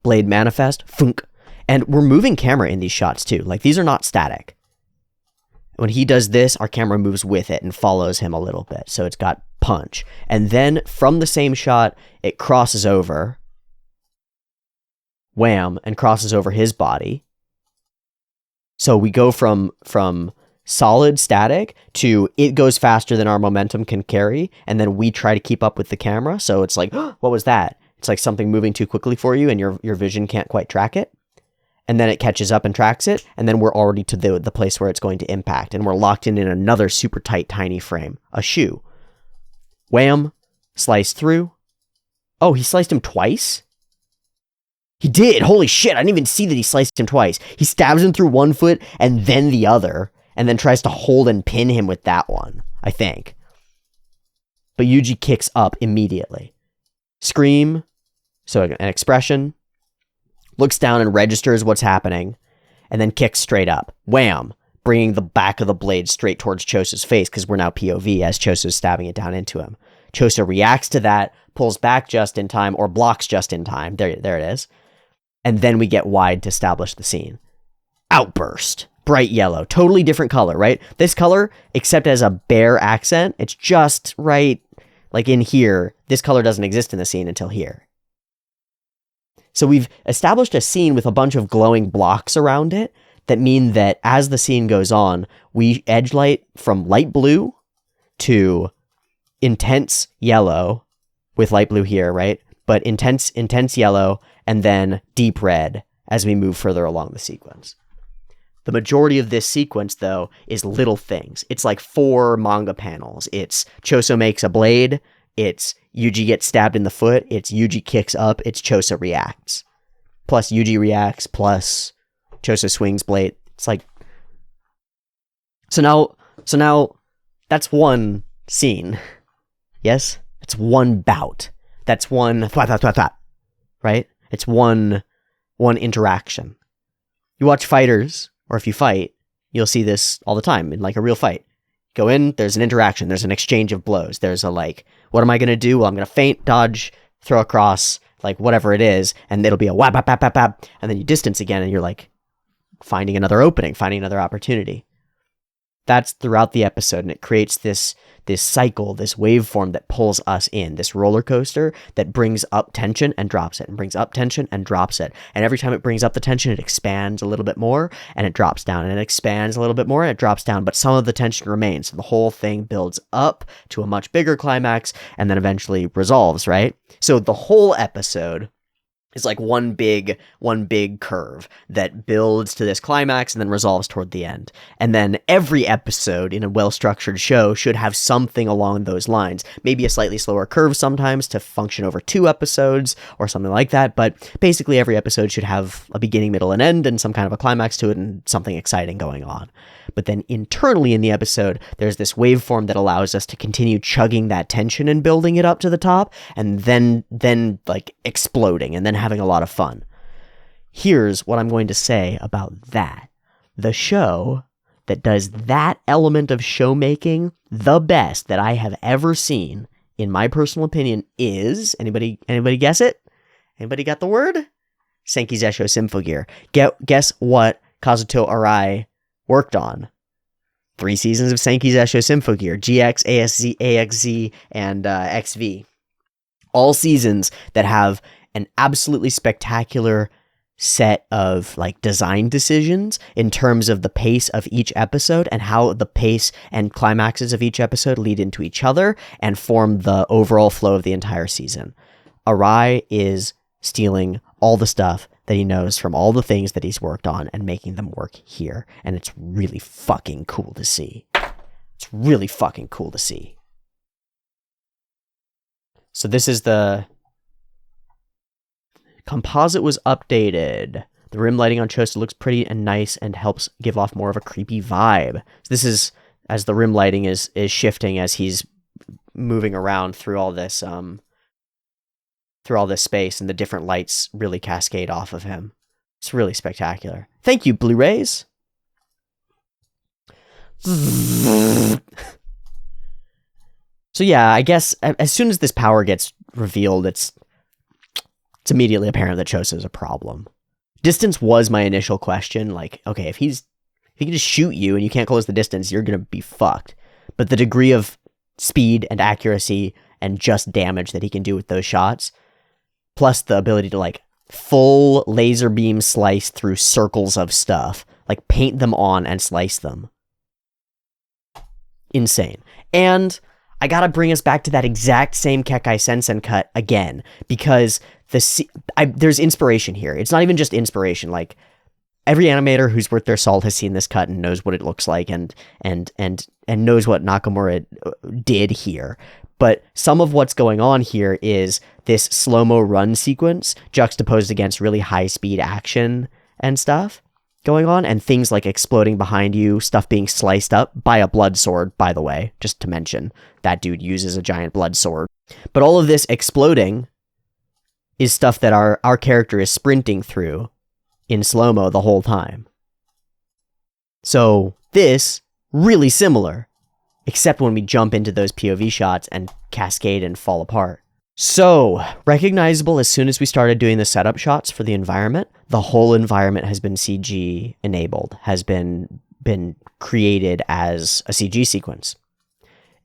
Blade manifest, funk. And we're moving camera in these shots too. Like these are not static. When he does this, our camera moves with it and follows him a little bit. So it's got punch. And then from the same shot, it crosses over. Wham, and crosses over his body. So we go from solid static to it goes faster than our momentum can carry, and then we try to keep up with the camera. So it's like, oh, what was that? It's like something moving too quickly for you and your vision can't quite track it. And then it catches up and tracks it, and then we're already to the place where it's going to impact, and we're locked in another super tight, tiny frame. A shoe. Wham. Slice through. Oh, he sliced him twice? He did! Holy shit, I didn't even see that he sliced him twice. He stabs him through one foot, and then the other, and then tries to hold and pin him with that one, I think. But Yuji kicks up immediately. Scream. So an expression. Looks down and registers what's happening, and then kicks straight up. Wham! Bringing the back of the blade straight towards Choso's face, because we're now POV as Choso's stabbing it down into him. Choso reacts to that, pulls back just in time, or blocks just in time. There it is. And then we get wide to establish the scene. Outburst. Bright yellow. Totally different color, right? This color, except as a bare accent, it's just right, like in here. This color doesn't exist in the scene until here. So we've established a scene with a bunch of glowing blocks around it that mean that as the scene goes on, we edge light from light blue to intense yellow with light blue here, right? But intense yellow and then deep red as we move further along the sequence. The majority of this sequence, though, is little things. It's like 4 manga panels. It's Choso makes a blade. It's Yuji gets stabbed in the foot. It's Yuji kicks up. It's Choso reacts. Plus Yuji reacts. Plus Choso swings blade. It's like... So now that's one scene. Yes? It's one bout. That's one... Right? It's one interaction. You watch fighters, or if you fight, you'll see this all the time in like a real fight. Go in, there's an interaction, there's an exchange of blows. There's a like, what am I going to do? Well, I'm going to feint, dodge, throw across, like whatever it is, and it'll be a whap, whap, whap, whap, whap, and then you distance again, and you're like finding another opening, finding another opportunity. That's throughout the episode, and it creates this cycle, this waveform that pulls us in, this roller coaster that brings up tension and drops it, and brings up tension and drops it. And every time it brings up the tension, it expands a little bit more, and it drops down, and it expands a little bit more, and it drops down, but some of the tension remains. So the whole thing builds up to a much bigger climax, and then eventually resolves, right? So the whole episode is like one big curve that builds to this climax and then resolves toward the end. And then every episode in a well-structured show should have something along those lines. Maybe a slightly slower curve sometimes to function over 2 episodes or something like that, but basically every episode should have a beginning, middle, and end and some kind of a climax to it and something exciting going on. But then internally in the episode, there's this waveform that allows us to continue chugging that tension and building it up to the top, and then like exploding and then having a lot of fun. Here's what I'm going to say about that. The show that does that element of show making the best that I have ever seen, in my personal opinion, is, anybody guess it? Anybody got the word? Senki Zesho Symphogear. Guess what Kazuto Arai worked on? 3 seasons of Senki Zesho Symphogear, GX, ASZ, AXZ, and XV. All seasons that have an absolutely spectacular set of like design decisions in terms of the pace of each episode and how the pace and climaxes of each episode lead into each other and form the overall flow of the entire season. Arai is stealing all the stuff that he knows from all the things that he's worked on and making them work here. And it's really fucking cool to see. It's really fucking cool to see. So this is the composite was updated. The rim lighting on Chosta looks pretty and nice and helps give off more of a creepy vibe. So this is as the rim lighting is shifting as he's moving around through all this space, and the different lights really cascade off of him. It's really spectacular. Thank you, Blu-rays. So yeah, I guess as soon as this power gets revealed, it's immediately apparent that Chosa is a problem. Distance was my initial question. Like, okay, if he can just shoot you and you can't close the distance, you're going to be fucked. But the degree of speed and accuracy and just damage that he can do with those shots, plus the ability to like full laser beam slice through circles of stuff, like paint them on and slice them. Insane. And I gotta bring us back to that exact same Kekkai Sensen cut again, because there's inspiration here. It's not even just inspiration. Like, every animator who's worth their salt has seen this cut and knows what it looks like and knows what Nakamura did here. But some of what's going on here is this slow-mo run sequence juxtaposed against really high-speed action and stuff going on, and things like exploding behind you, stuff being sliced up by a blood sword, by the way, just to mention. That dude uses a giant blood sword. But all of this exploding is stuff that our character is sprinting through in slow-mo the whole time. So this, really similar, except when we jump into those POV shots and cascade and fall apart. So, recognizable as soon as we started doing the setup shots for the environment, the whole environment has been CG enabled, has been created as a CG sequence.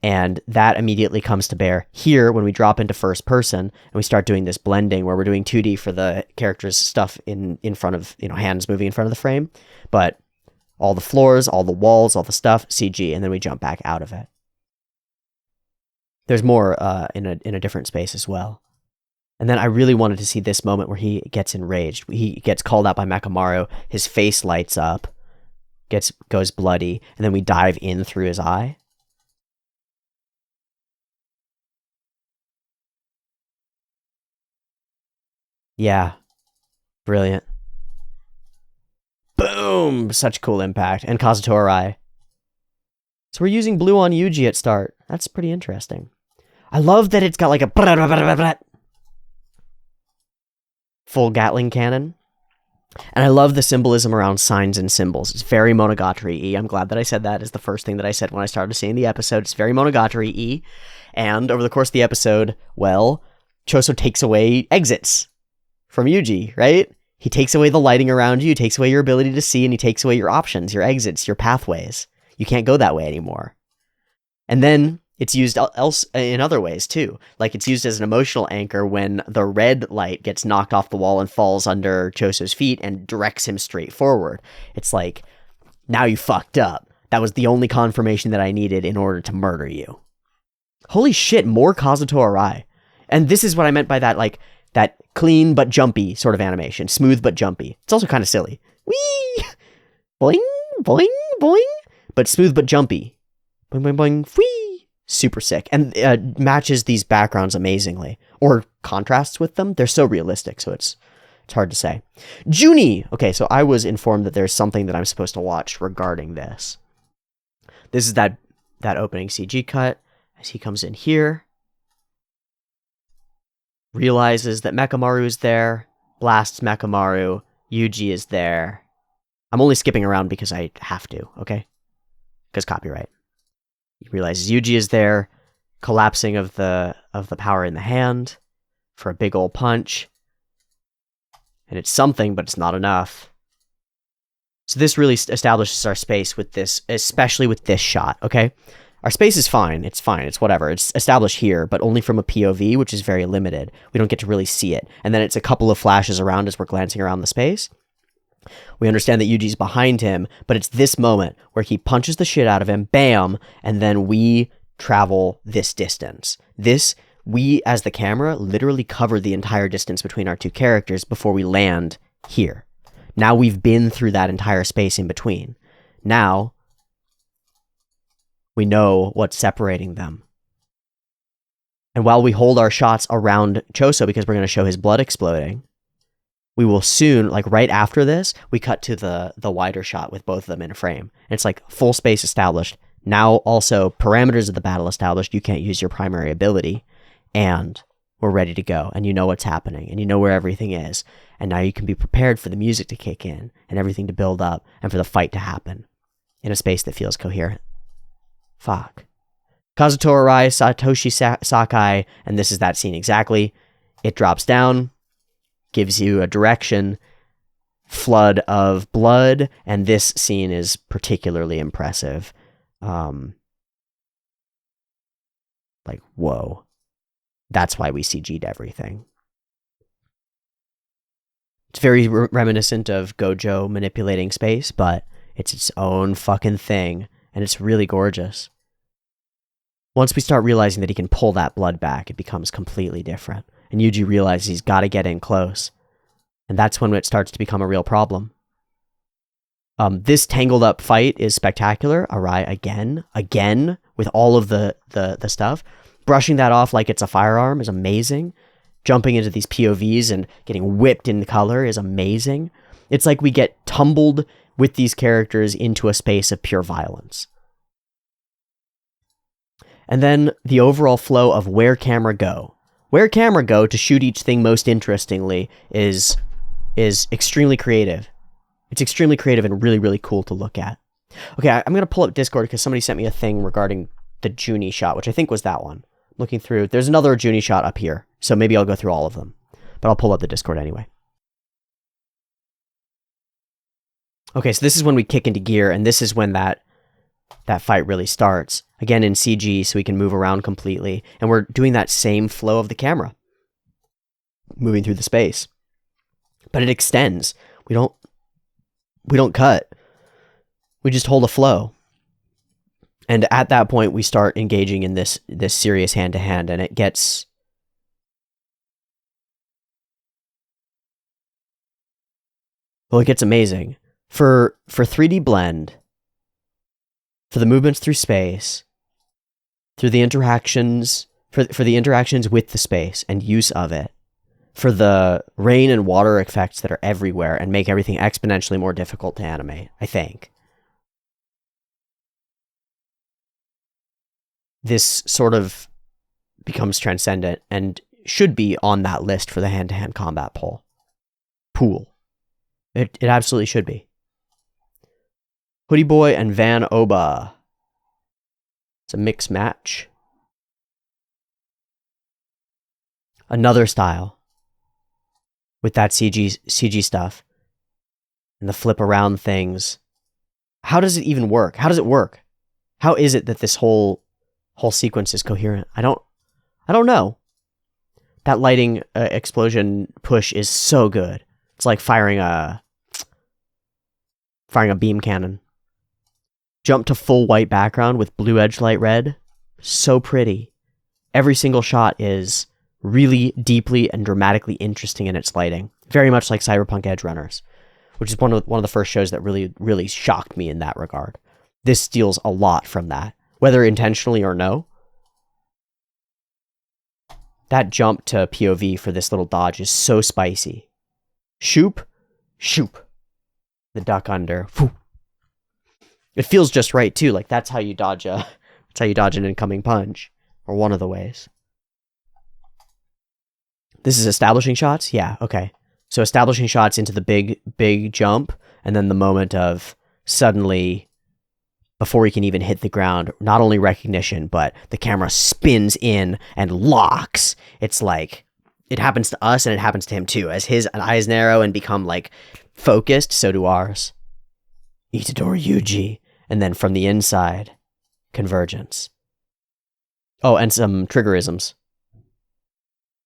And that immediately comes to bear here when we drop into first person and we start doing this blending where we're doing 2D for the characters' stuff in front of, hands moving in front of the frame. But all the floors, all the walls, all the stuff, CG, and then we jump back out of it. There's more in a different space as well. And then I really wanted to see this moment where he gets enraged. He gets called out by Mekamaru, his face lights up, goes bloody, and then we dive in through his eye. Yeah. Brilliant. Boom! Such cool impact. And Kazuto Arai. So we're using blue on Yuji at start. That's pretty interesting. I love that it's got like a full Gatling cannon. And I love the symbolism around signs and symbols. It's very Monogatari-y. I'm glad that I said that as the first thing that I said when I started seeing the episode. It's very Monogatari-y. And over the course of the episode, well, Choso takes away exits from Yuji, right? He takes away the lighting around you, takes away your ability to see, and he takes away your options, your exits, your pathways. You can't go that way anymore. And then it's used else in other ways too. Like it's used as an emotional anchor when the red light gets knocked off the wall and falls under Choso's feet and directs him straight forward. It's like, now you fucked up. That was the only confirmation that I needed in order to murder you. Holy shit, more Kazuto Arai. And this is what I meant by that, like, that clean but jumpy sort of animation. Smooth but jumpy. It's also kind of silly. Whee! Boing, boing, boing. But smooth but jumpy. Boing, boing, boing, whee! Super sick. And matches these backgrounds amazingly. Or contrasts with them. They're so realistic, so it's hard to say. Junie! Okay, so I was informed that there's something that I'm supposed to watch regarding this. This is that opening CG cut as he comes in here. Realizes that Mechamaru is there, blasts Mechamaru, Yuji is there. I'm only skipping around because I have to, okay? Because copyright. He realizes Yuji is there, collapsing of the power in the hand for a big old punch. And it's something, but it's not enough. So this really establishes our space with this, especially with this shot, okay? Our space is fine. It's whatever. It's established here, but only from a POV, which is very limited. We don't get to really see it. And then it's a couple of flashes around as we're glancing around the space. We understand that Yuji's behind him, but it's this moment where he punches the shit out of him, bam, and then we travel this distance. We, as the camera, literally cover the entire distance between our two characters before we land here. Now we've been through that entire space in between. Now we know what's separating them. And while we hold our shots around Choso, because we're going to show his blood exploding, we will soon, like right after this, we cut to the wider shot with both of them in a frame. And it's like full space established. Now also parameters of the battle established. You can't use your primary ability. And we're ready to go. And you know what's happening. And you know where everything is. And now you can be prepared for the music to kick in and everything to build up and for the fight to happen in a space that feels coherent. Fuck. Kazuto Arai, Satoshi Sakai, and this is that scene exactly. It drops down, gives you a direction, flood of blood, and this scene is particularly impressive. Like, whoa. That's why we CG'd everything. It's very reminiscent of Gojo manipulating space, but it's its own fucking thing. And it's really gorgeous. Once we start realizing that he can pull that blood back, it becomes completely different. And Yuji realizes he's got to get in close. And that's when it starts to become a real problem. This tangled up fight is spectacular. Arai again, with all of the stuff. Brushing that off like it's a firearm is amazing. Jumping into these POVs and getting whipped in color is amazing. It's like we get tumbled with these characters into a space of pure violence. And then the overall flow of where camera go. Where camera go to shoot each thing most interestingly is extremely creative. It's extremely creative and really, really cool to look at. Okay, I'm going to pull up Discord because somebody sent me a thing regarding the Junie shot, which I think was that one. Looking through, there's another Junie shot up here, so maybe I'll go through all of them. But I'll pull up the Discord anyway. Okay, so this is when we kick into gear, and this is when that fight really starts. Again in CG, so we can move around completely. And we're doing that same flow of the camera. Moving through the space. But it extends. We don't cut. We just hold a flow. And at that point, we start engaging in this serious hand-to-hand, and it gets... Well, it gets amazing. For 3D blend, for the movements through space, through the interactions, for the interactions with the space and use of it, for the rain and water effects that are everywhere and make everything exponentially more difficult to animate, I think. This sort of becomes transcendent and should be on that list for the hand-to-hand combat pool. It absolutely should be. Hoodie Boy and Van Oba. It's a mixed match. Another style with that CG stuff and the flip around things. How does it even work? How does it work? How is it that this whole sequence is coherent? I don't know. That lighting explosion push is so good. It's like firing a beam cannon. Jump to full white background with blue edge light red. So pretty. Every single shot is really deeply and dramatically interesting in its lighting. Very much like Cyberpunk Edge Runners, which is one of the first shows that really shocked me in that regard. This steals a lot from that, whether intentionally or no. That jump to POV for this little dodge is so spicy. Shoop, shoop. The duck under. Whew. It feels just right too. Like that's how you dodge an incoming punch, or one of the ways. This is establishing shots? Yeah, okay. So establishing shots into the big jump, and then the moment of suddenly, before he can even hit the ground, not only recognition, but the camera spins in and locks. It's like, it happens to us and it happens to him too. As his eyes narrow and become like focused, so do ours. Itadori Yuji. And then from the inside, convergence. Oh, and some triggerisms.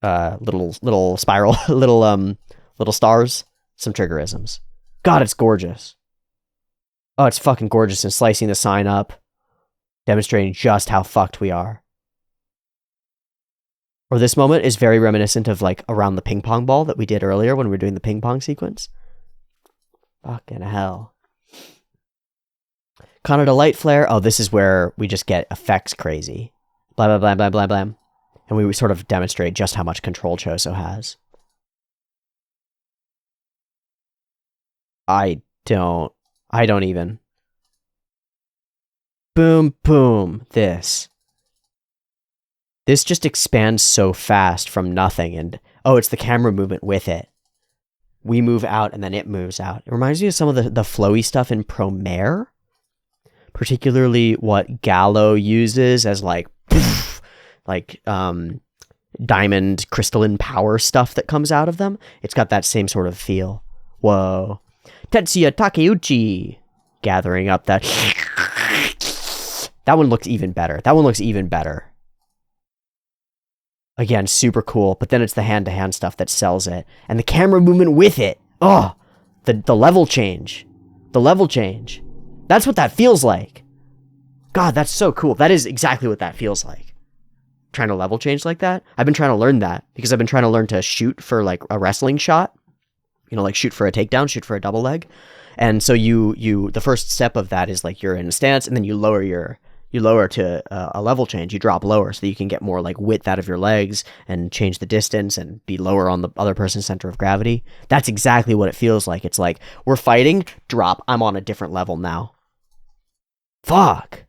Little spiral, little stars, some triggerisms. God, it's gorgeous. Oh, it's fucking gorgeous. And slicing the sign up, demonstrating just how fucked we are. Or this moment is very reminiscent of like around the ping pong ball that we did earlier when we were doing the ping pong sequence. Fucking hell. Kaneda light flare. Oh, this is where we just get effects crazy. Blah, blah, blah, blah, blah, blah. And we sort of demonstrate just how much control Choso has. I don't even. Boom, boom. This just expands so fast from nothing. And, oh, it's the camera movement with it. We move out and then it moves out. It reminds me of some of the flowy stuff in Promare. Particularly what Gallo uses as like diamond crystalline power stuff that comes out of them. It's got that same sort of feel. Whoa. Tetsuya Takeuchi gathering up that. That one looks even better. Again, super cool, but then it's the hand-to-hand stuff that sells it. And the camera movement with it. Oh, the level change. That's what that feels like. God, that's so cool. That is exactly what that feels like. Trying to level change like that. I've been trying to learn that because I've been trying to learn to shoot for like a wrestling shot. You know, like shoot for a takedown, shoot for a double leg. And so the first step of that is like you're in a stance and then you lower to a level change. You drop lower so that you can get more like width out of your legs and change the distance and be lower on the other person's center of gravity. That's exactly what it feels like. It's like, we're fighting, drop, I'm on a different level now. Fuck.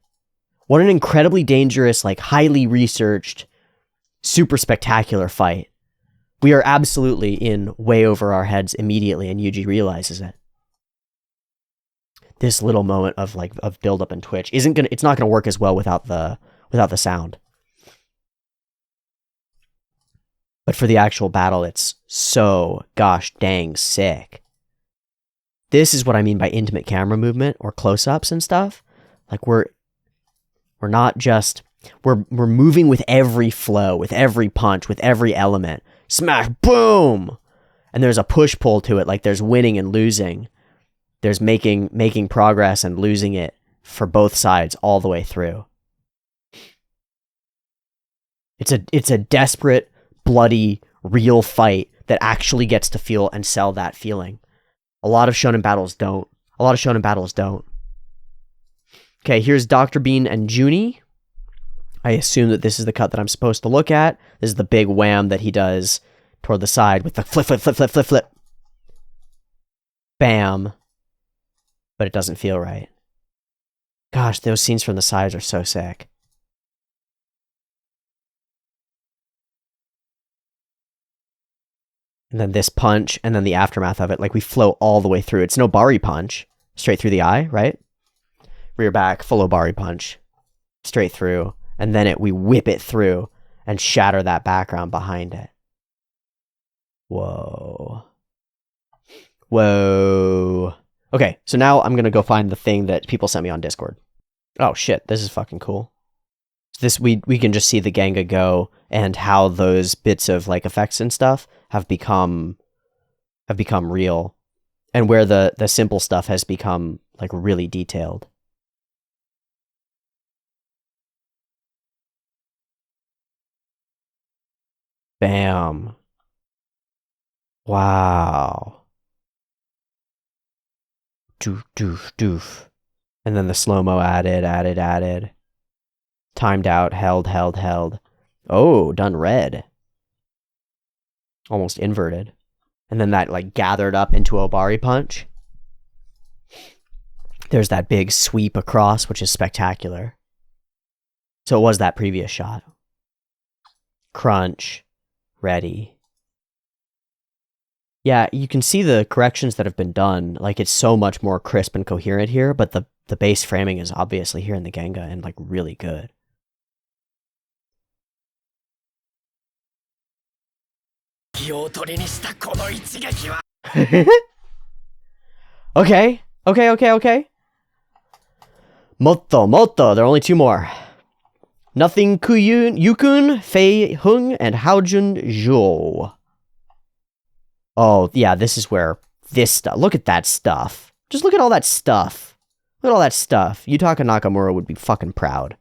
What an incredibly dangerous, like highly researched, super spectacular fight. We are absolutely in way over our heads immediately, and Yuji realizes it. This little moment of build up and twitch it's not gonna work as well without the sound. But for the actual battle, it's so gosh dang sick. This is what I mean by intimate camera movement or close-ups and stuff. Like we're not just we're moving with every flow, with every punch, with every element. Smash, boom! And there's a push-pull to it, like there's winning and losing. There's making progress and losing it for both sides all the way through. It's a desperate, bloody, real fight that actually gets to feel and sell that feeling. A lot of shonen battles don't. Okay, here's Dr. Bean and Junie. I assume that this is the cut that I'm supposed to look at. This is the big wham that he does toward the side with the flip. Bam. But it doesn't feel right. Gosh, those scenes from the sides are so sick. And then this punch, and then the aftermath of it. Like, we flow all the way through. It's no Bari punch. Straight through the eye, right? Rear back, full Bari punch. Straight through. And then we whip it through and shatter that background behind it. Whoa. Whoa. Okay, so now I'm going to go find the thing that people sent me on Discord. Oh, shit. This is fucking cool. This we can just see the Genga go and how those bits of like effects and stuff have become real, and where the simple stuff has become like really detailed. Bam. Wow. Doof, doof, doof. And then the slow-mo added. Timed out, held. Oh, done red. Almost inverted. And then that like gathered up into a Bari punch. There's that big sweep across, which is spectacular. So it was that previous shot. Crunch. Ready. Yeah, you can see the corrections that have been done. Like, it's so much more crisp and coherent here, but the base framing is obviously here in the Genga and like really good. Okay. Motto. There are only two more. Nothing Yukun, Fei Hung, and Haojun Zhou. Oh, yeah, this is where this stuff... Look at that stuff. Just look at all that stuff. Look at all that stuff. Yutaka Nakamura would be fucking proud.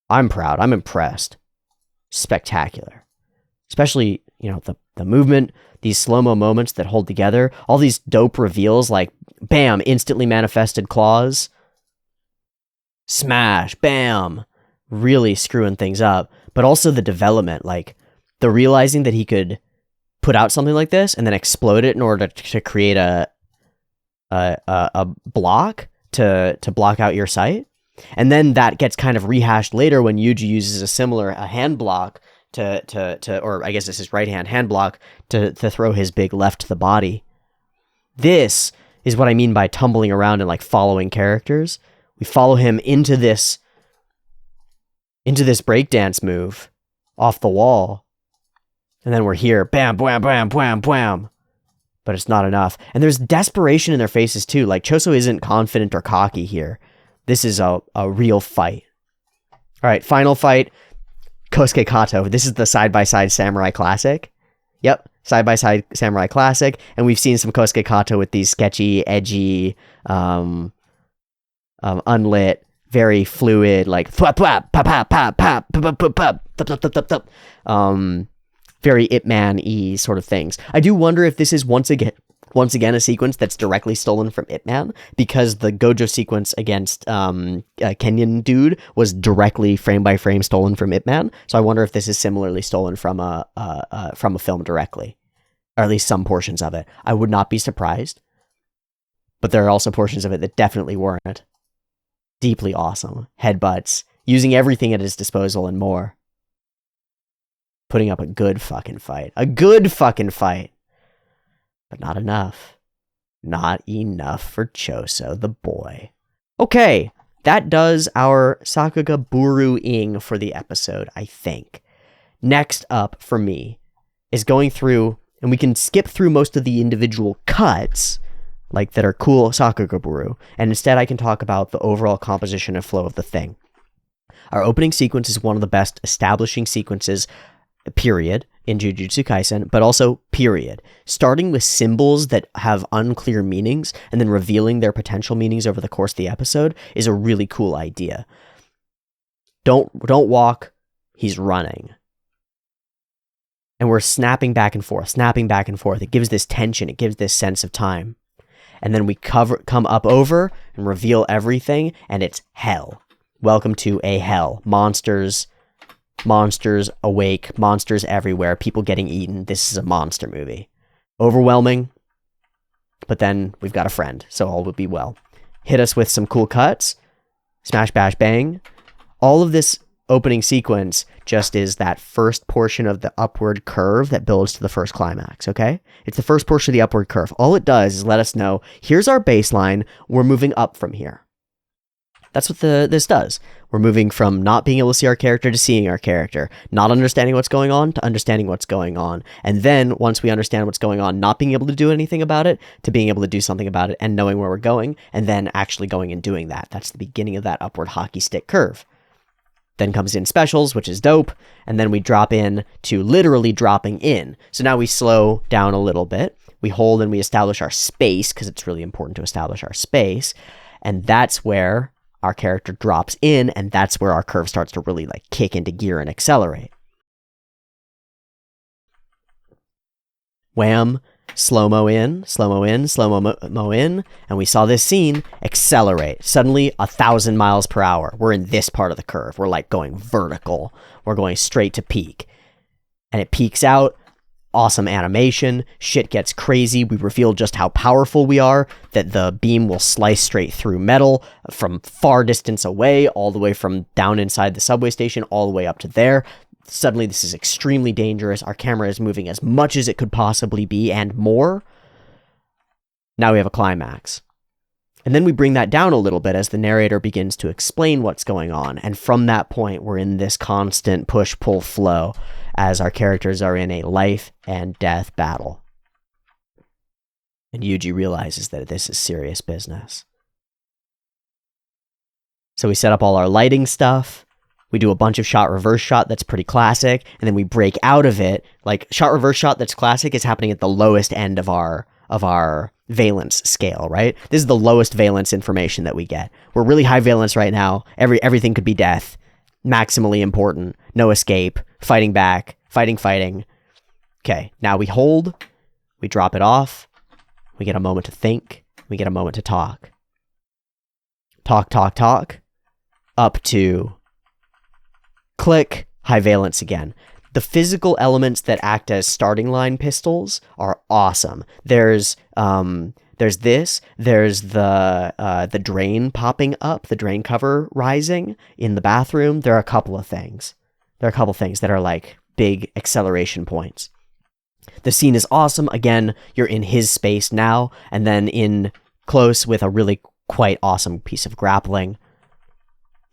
I'm proud. I'm impressed. Spectacular. Especially, you know, the movement, these slow-mo moments that hold together, all these dope reveals like, bam, instantly manifested claws. Smash, bam. Really screwing things up. But also the development, like, the realizing that he could put out something like this and then explode it in order to create a block to block out your sight. And then that gets kind of rehashed later when Yuji uses a hand block or I guess this is right hand block to throw his big left to the body. This is what I mean by tumbling around and like following characters. We follow him into this breakdance move off the wall. And then we're here, bam, bam, bam, bam, bam. But it's not enough. And there's desperation in their faces too. Like, Choso isn't confident or cocky here. This is a real fight. All right, final fight. Kosuke Kato. This is the side-by-side samurai classic. Yep, side-by-side samurai classic. And we've seen some Kosuke Kato with these sketchy, edgy, unlit, very fluid, like very Ip Man-y sort of things. I do wonder if this is once again a sequence that's directly stolen from Ip Man, because the Gojo sequence against Kenyan dude was directly frame by frame stolen from Ip Man. So I wonder if this is similarly stolen from a film directly, or at least some portions of it. I would not be surprised, but there are also portions of it that definitely weren't. Deeply awesome. Headbutts, using everything at his disposal and more. Putting up a good fucking fight. A good fucking fight. But not enough. Not enough for Choso, the boy. Okay, that does our Sakuga Buru-ing for the episode, I think. Next up for me is going through, and we can skip through most of the individual cuts, like that are cool Sakuga Buru, and instead I can talk about the overall composition and flow of the thing. Our opening sequence is one of the best establishing sequences, period, in Jujutsu Kaisen, but also period. Starting with symbols that have unclear meanings and then revealing their potential meanings over the course of the episode is a really cool idea. Don't walk, he's running. And we're snapping back and forth. It gives this tension, it gives this sense of time. And then we come up over and reveal everything, and it's hell. Welcome to a hell. Monsters awake, monsters everywhere, people getting eaten. This is a monster movie. Overwhelming, but then we've got a friend, so all will be well. Hit us with some cool cuts. Smash, bash, bang. All of this opening sequence just is that first portion of the upward curve that builds to the first climax, okay? It's the first portion of the upward curve. All it does is let us know, here's our baseline, we're moving up from here. That's what this does. We're moving from not being able to see our character to seeing our character, not understanding what's going on to understanding what's going on. And then once we understand what's going on, not being able to do anything about it to being able to do something about it and knowing where we're going, and then actually going and doing that. That's the beginning of that upward hockey stick curve. Then comes in specials, which is dope, and then we drop in to literally dropping in. So now we slow down a little bit. We hold and we establish our space, because it's really important to establish our space. And that's where our character drops in, and that's where our curve starts to really like kick into gear and accelerate. Wham, slow-mo in, slow-mo in, slow-mo in, and we saw this scene accelerate. Suddenly, 1,000 miles per hour. We're in this part of the curve. We're like going vertical. We're going straight to peak. And it peaks out. Awesome animation, shit gets crazy, we reveal just how powerful we are, that the beam will slice straight through metal from far distance away, all the way from down inside the subway station, all the way up to there. Suddenly this is extremely dangerous, our camera is moving as much as it could possibly be, and more. Now we have a climax. And then we bring that down a little bit as the narrator begins to explain what's going on, and from that point we're in this constant push-pull flow, as our characters are in a life and death battle. And Yuji realizes that this is serious business. So we set up all our lighting stuff, we do a bunch of shot reverse shot that's pretty classic, and then we break out of it. Like, shot reverse shot that's classic is happening at the lowest end of our valence scale, right? This is the lowest valence information that we get. We're really high valence right now. Everything could be death. Maximally important. No escape. Fighting back. Fighting. Okay, now we hold. We drop it off. We get a moment to think. We get a moment to talk. Talk. Up to click. High valence again. The physical elements that act as starting line pistols are awesome. There's this. There's the drain popping up, the drain cover rising in the bathroom. There are a couple of things. That are like big acceleration points. The scene is awesome. Again, you're in his space now, and then in close with a really quite awesome piece of grappling.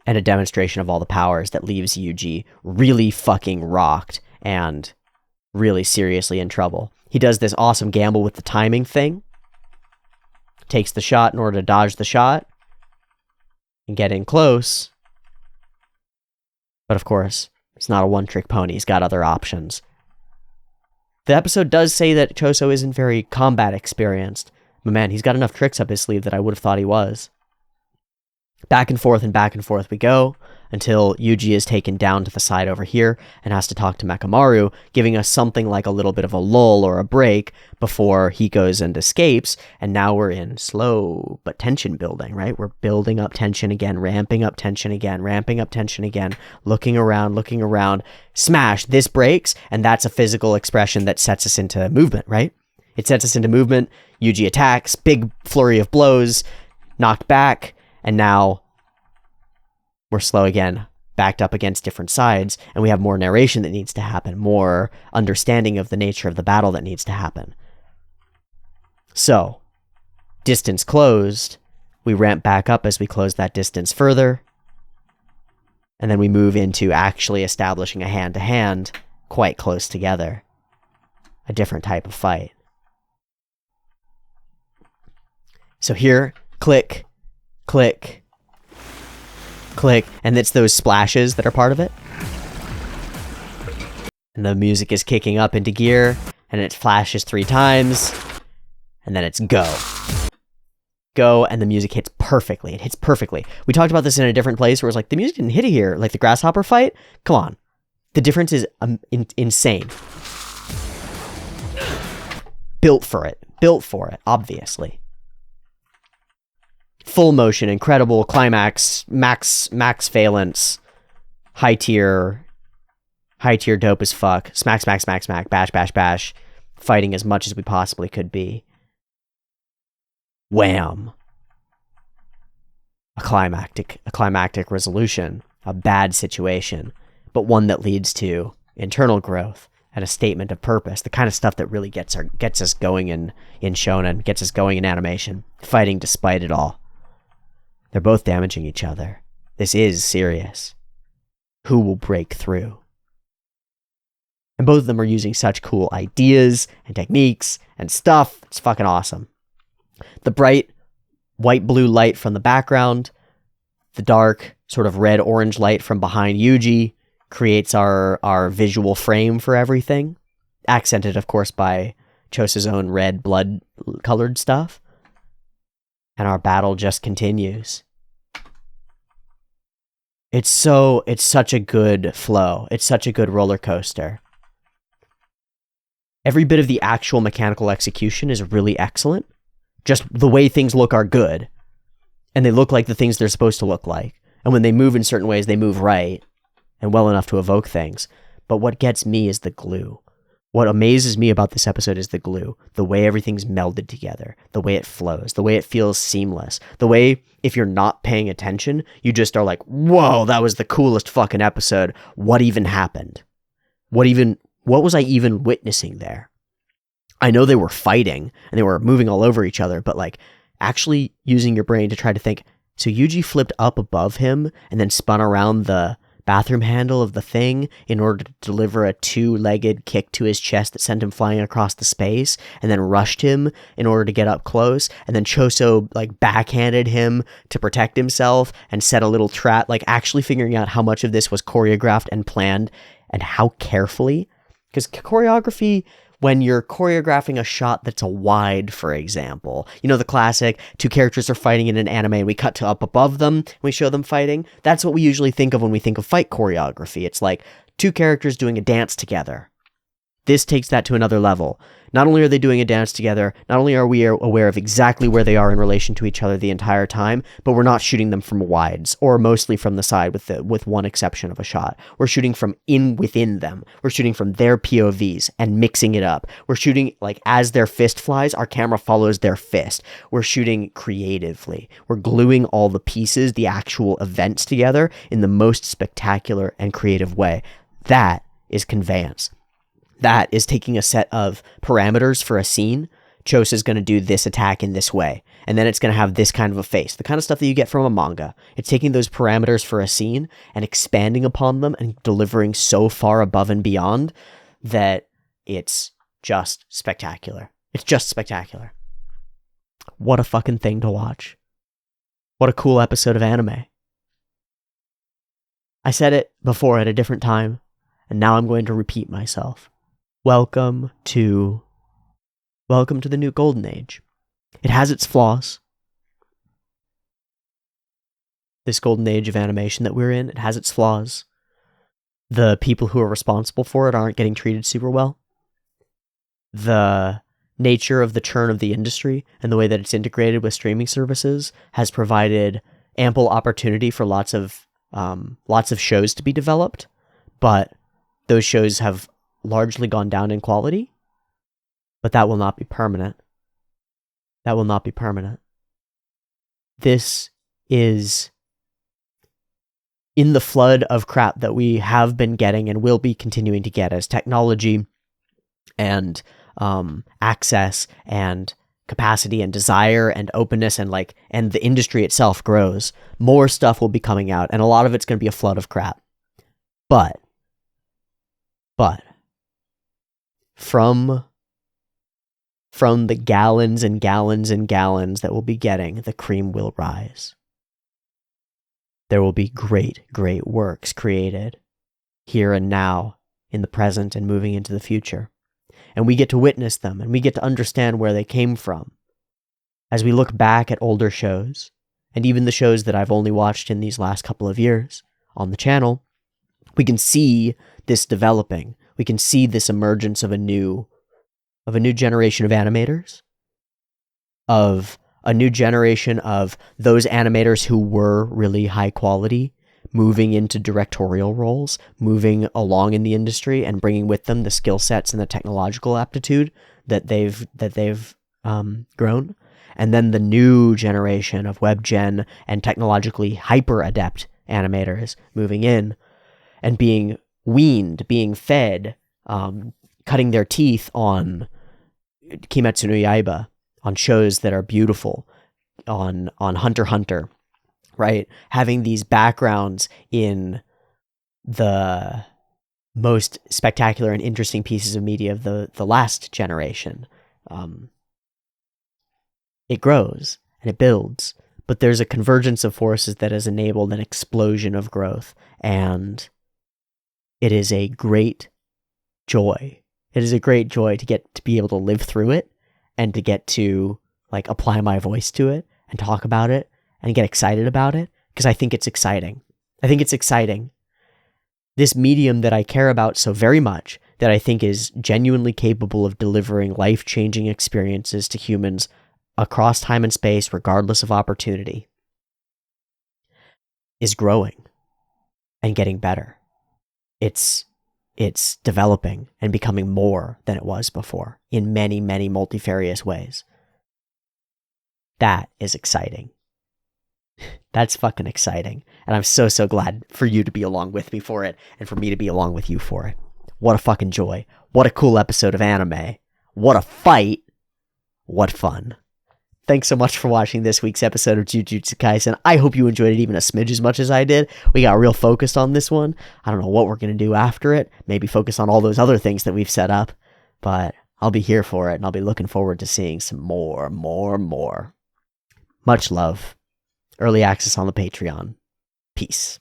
And a demonstration of all the powers that leaves Yuji really fucking rocked and really seriously in trouble. He does this awesome gamble with the timing thing. Takes the shot in order to dodge the shot and get in close. But of course, it's not a one-trick pony. He's got other options. The episode does say that Choso isn't very combat experienced. But man, he's got enough tricks up his sleeve that I would have thought he was. Back and forth we go until Yuji is taken down to the side over here and has to talk to Mekamaru, giving us something like a little bit of a lull or a break before he goes and escapes. And now we're in slow but tension building, right? We're building up tension again, ramping up tension again, looking around, smash, this breaks, and that's a physical expression that sets us into movement, right? It sets us into movement. Yuji attacks, big flurry of blows, knocked back. And now we're slow again, backed up against different sides, and we have more narration that needs to happen, more understanding of the nature of the battle that needs to happen. So, distance closed, we ramp back up as we close that distance further, and then we move into actually establishing a hand-to-hand quite close together. A different type of fight. So here, click, and it's those splashes that are part of it. And the music is kicking up into gear, and it flashes 3 times, and then it's go. Go, and the music hits perfectly. It hits perfectly. We talked about this in a different place where it's like, the music didn't hit it here, like the grasshopper fight. Come on. The difference is insane. Built for it, obviously. Full motion, incredible climax, max valence, high tier dope as fuck, smack, bash, fighting as much as we possibly could be. Wham. A climactic resolution, a bad situation, but one that leads to internal growth and a statement of purpose, the kind of stuff that really gets us going in shonen, gets us going in animation, fighting despite it all. They're both damaging each other. This is serious. Who will break through? And both of them are using such cool ideas and techniques and stuff. It's fucking awesome. The bright white-blue light from the background, the dark sort of red-orange light from behind Yuji creates our visual frame for everything. Accented, of course, by Chosa's own red blood-colored stuff. And our battle just continues. It's such a good flow. It's such a good roller coaster. Every bit of the actual mechanical execution is really excellent. Just the way things look are good. And they look like the things they're supposed to look like. And when they move in certain ways, they move right and well enough to evoke things. But what gets me is the glue. What amazes me about this episode is the glue. The way everything's melded together. The way it flows. The way it feels seamless. The way, if you're not paying attention, you just are like, whoa, that was the coolest fucking episode. What even happened? What was I even witnessing there? I know they were fighting and they were moving all over each other, but like actually using your brain to try to think, so Yuji flipped up above him and then spun around the bathroom handle of the thing in order to deliver a two-legged kick to his chest that sent him flying across the space, and then rushed him in order to get up close, and then Choso like backhanded him to protect himself and set a little trap, like actually figuring out how much of this was choreographed and planned and how carefully. Because choreography, when you're choreographing a shot that's a wide, for example, you know, the classic, two characters are fighting in an anime and we cut to up above them and we show them fighting. That's what we usually think of when we think of fight choreography. It's like two characters doing a dance together. This takes that to another level. Not only are they doing a dance together, not only are we aware of exactly where they are in relation to each other the entire time, but we're not shooting them from wides, or mostly from the side with one exception of a shot. We're shooting from within them. We're shooting from their POVs and mixing it up. We're shooting, like, as their fist flies, our camera follows their fist. We're shooting creatively. We're gluing all the pieces, the actual events together in the most spectacular and creative way. That is conveyance. That is taking a set of parameters for a scene. Chosa's going to do this attack in this way, and then it's going to have this kind of a face, the kind of stuff that you get from a manga. It's taking those parameters for a scene and expanding upon them and delivering so far above and beyond that it's just spectacular. It's just spectacular. What a fucking thing to watch. What a cool episode of anime. I said it before at a different time, and now I'm going to repeat myself. Welcome to the new golden age. It has its flaws. This golden age of animation that we're in, it has its flaws. The people who are responsible for it aren't getting treated super well. The nature of the churn of the industry and the way that it's integrated with streaming services has provided ample opportunity for lots of shows to be developed, but those shows have largely gone down in quality, but that will not be permanent. That will not be permanent. This is in the flood of crap that we have been getting and will be continuing to get as technology and access and capacity and desire and openness and the industry itself grows. More stuff will be coming out, and a lot of it's going to be a flood of crap. But from the gallons and gallons and gallons that we'll be getting, the cream will rise. There will be great, great works created here and now, in the present and moving into the future. And we get to witness them, and we get to understand where they came from. As we look back at older shows, and even the shows that I've only watched in these last couple of years on the channel, we can see this developing. We can see this emergence of a new generation of animators, of a new generation of those animators who were really high quality, moving into directorial roles, moving along in the industry and bringing with them the skill sets and the technological aptitude that they've grown. And then the new generation of web gen and technologically hyper adept animators moving in and being weaned, being fed, cutting their teeth on Kimetsu no Yaiba, on shows that are beautiful, on Hunter x Hunter, right? Having these backgrounds in the most spectacular and interesting pieces of media of the last generation. It grows and it builds, but there's a convergence of forces that has enabled an explosion of growth, and it is a great joy. It is a great joy to get to be able to live through it and to get to like apply my voice to it and talk about it and get excited about it, because I think it's exciting. I think it's exciting. This medium that I care about so very much, that I think is genuinely capable of delivering life-changing experiences to humans across time and space, regardless of opportunity, is growing and getting better. It's developing and becoming more than it was before in many, many multifarious ways. That is exciting. That's fucking exciting. And I'm so, so glad for you to be along with me for it and for me to be along with you for it. What a fucking joy. What a cool episode of anime. What a fight. What fun. Thanks so much for watching this week's episode of Jujutsu Kaisen. I hope you enjoyed it even a smidge as much as I did. We got real focused on this one. I don't know what we're going to do after it. Maybe focus on all those other things that we've set up. But I'll be here for it, and I'll be looking forward to seeing some more. Much love. Early access on the Patreon. Peace.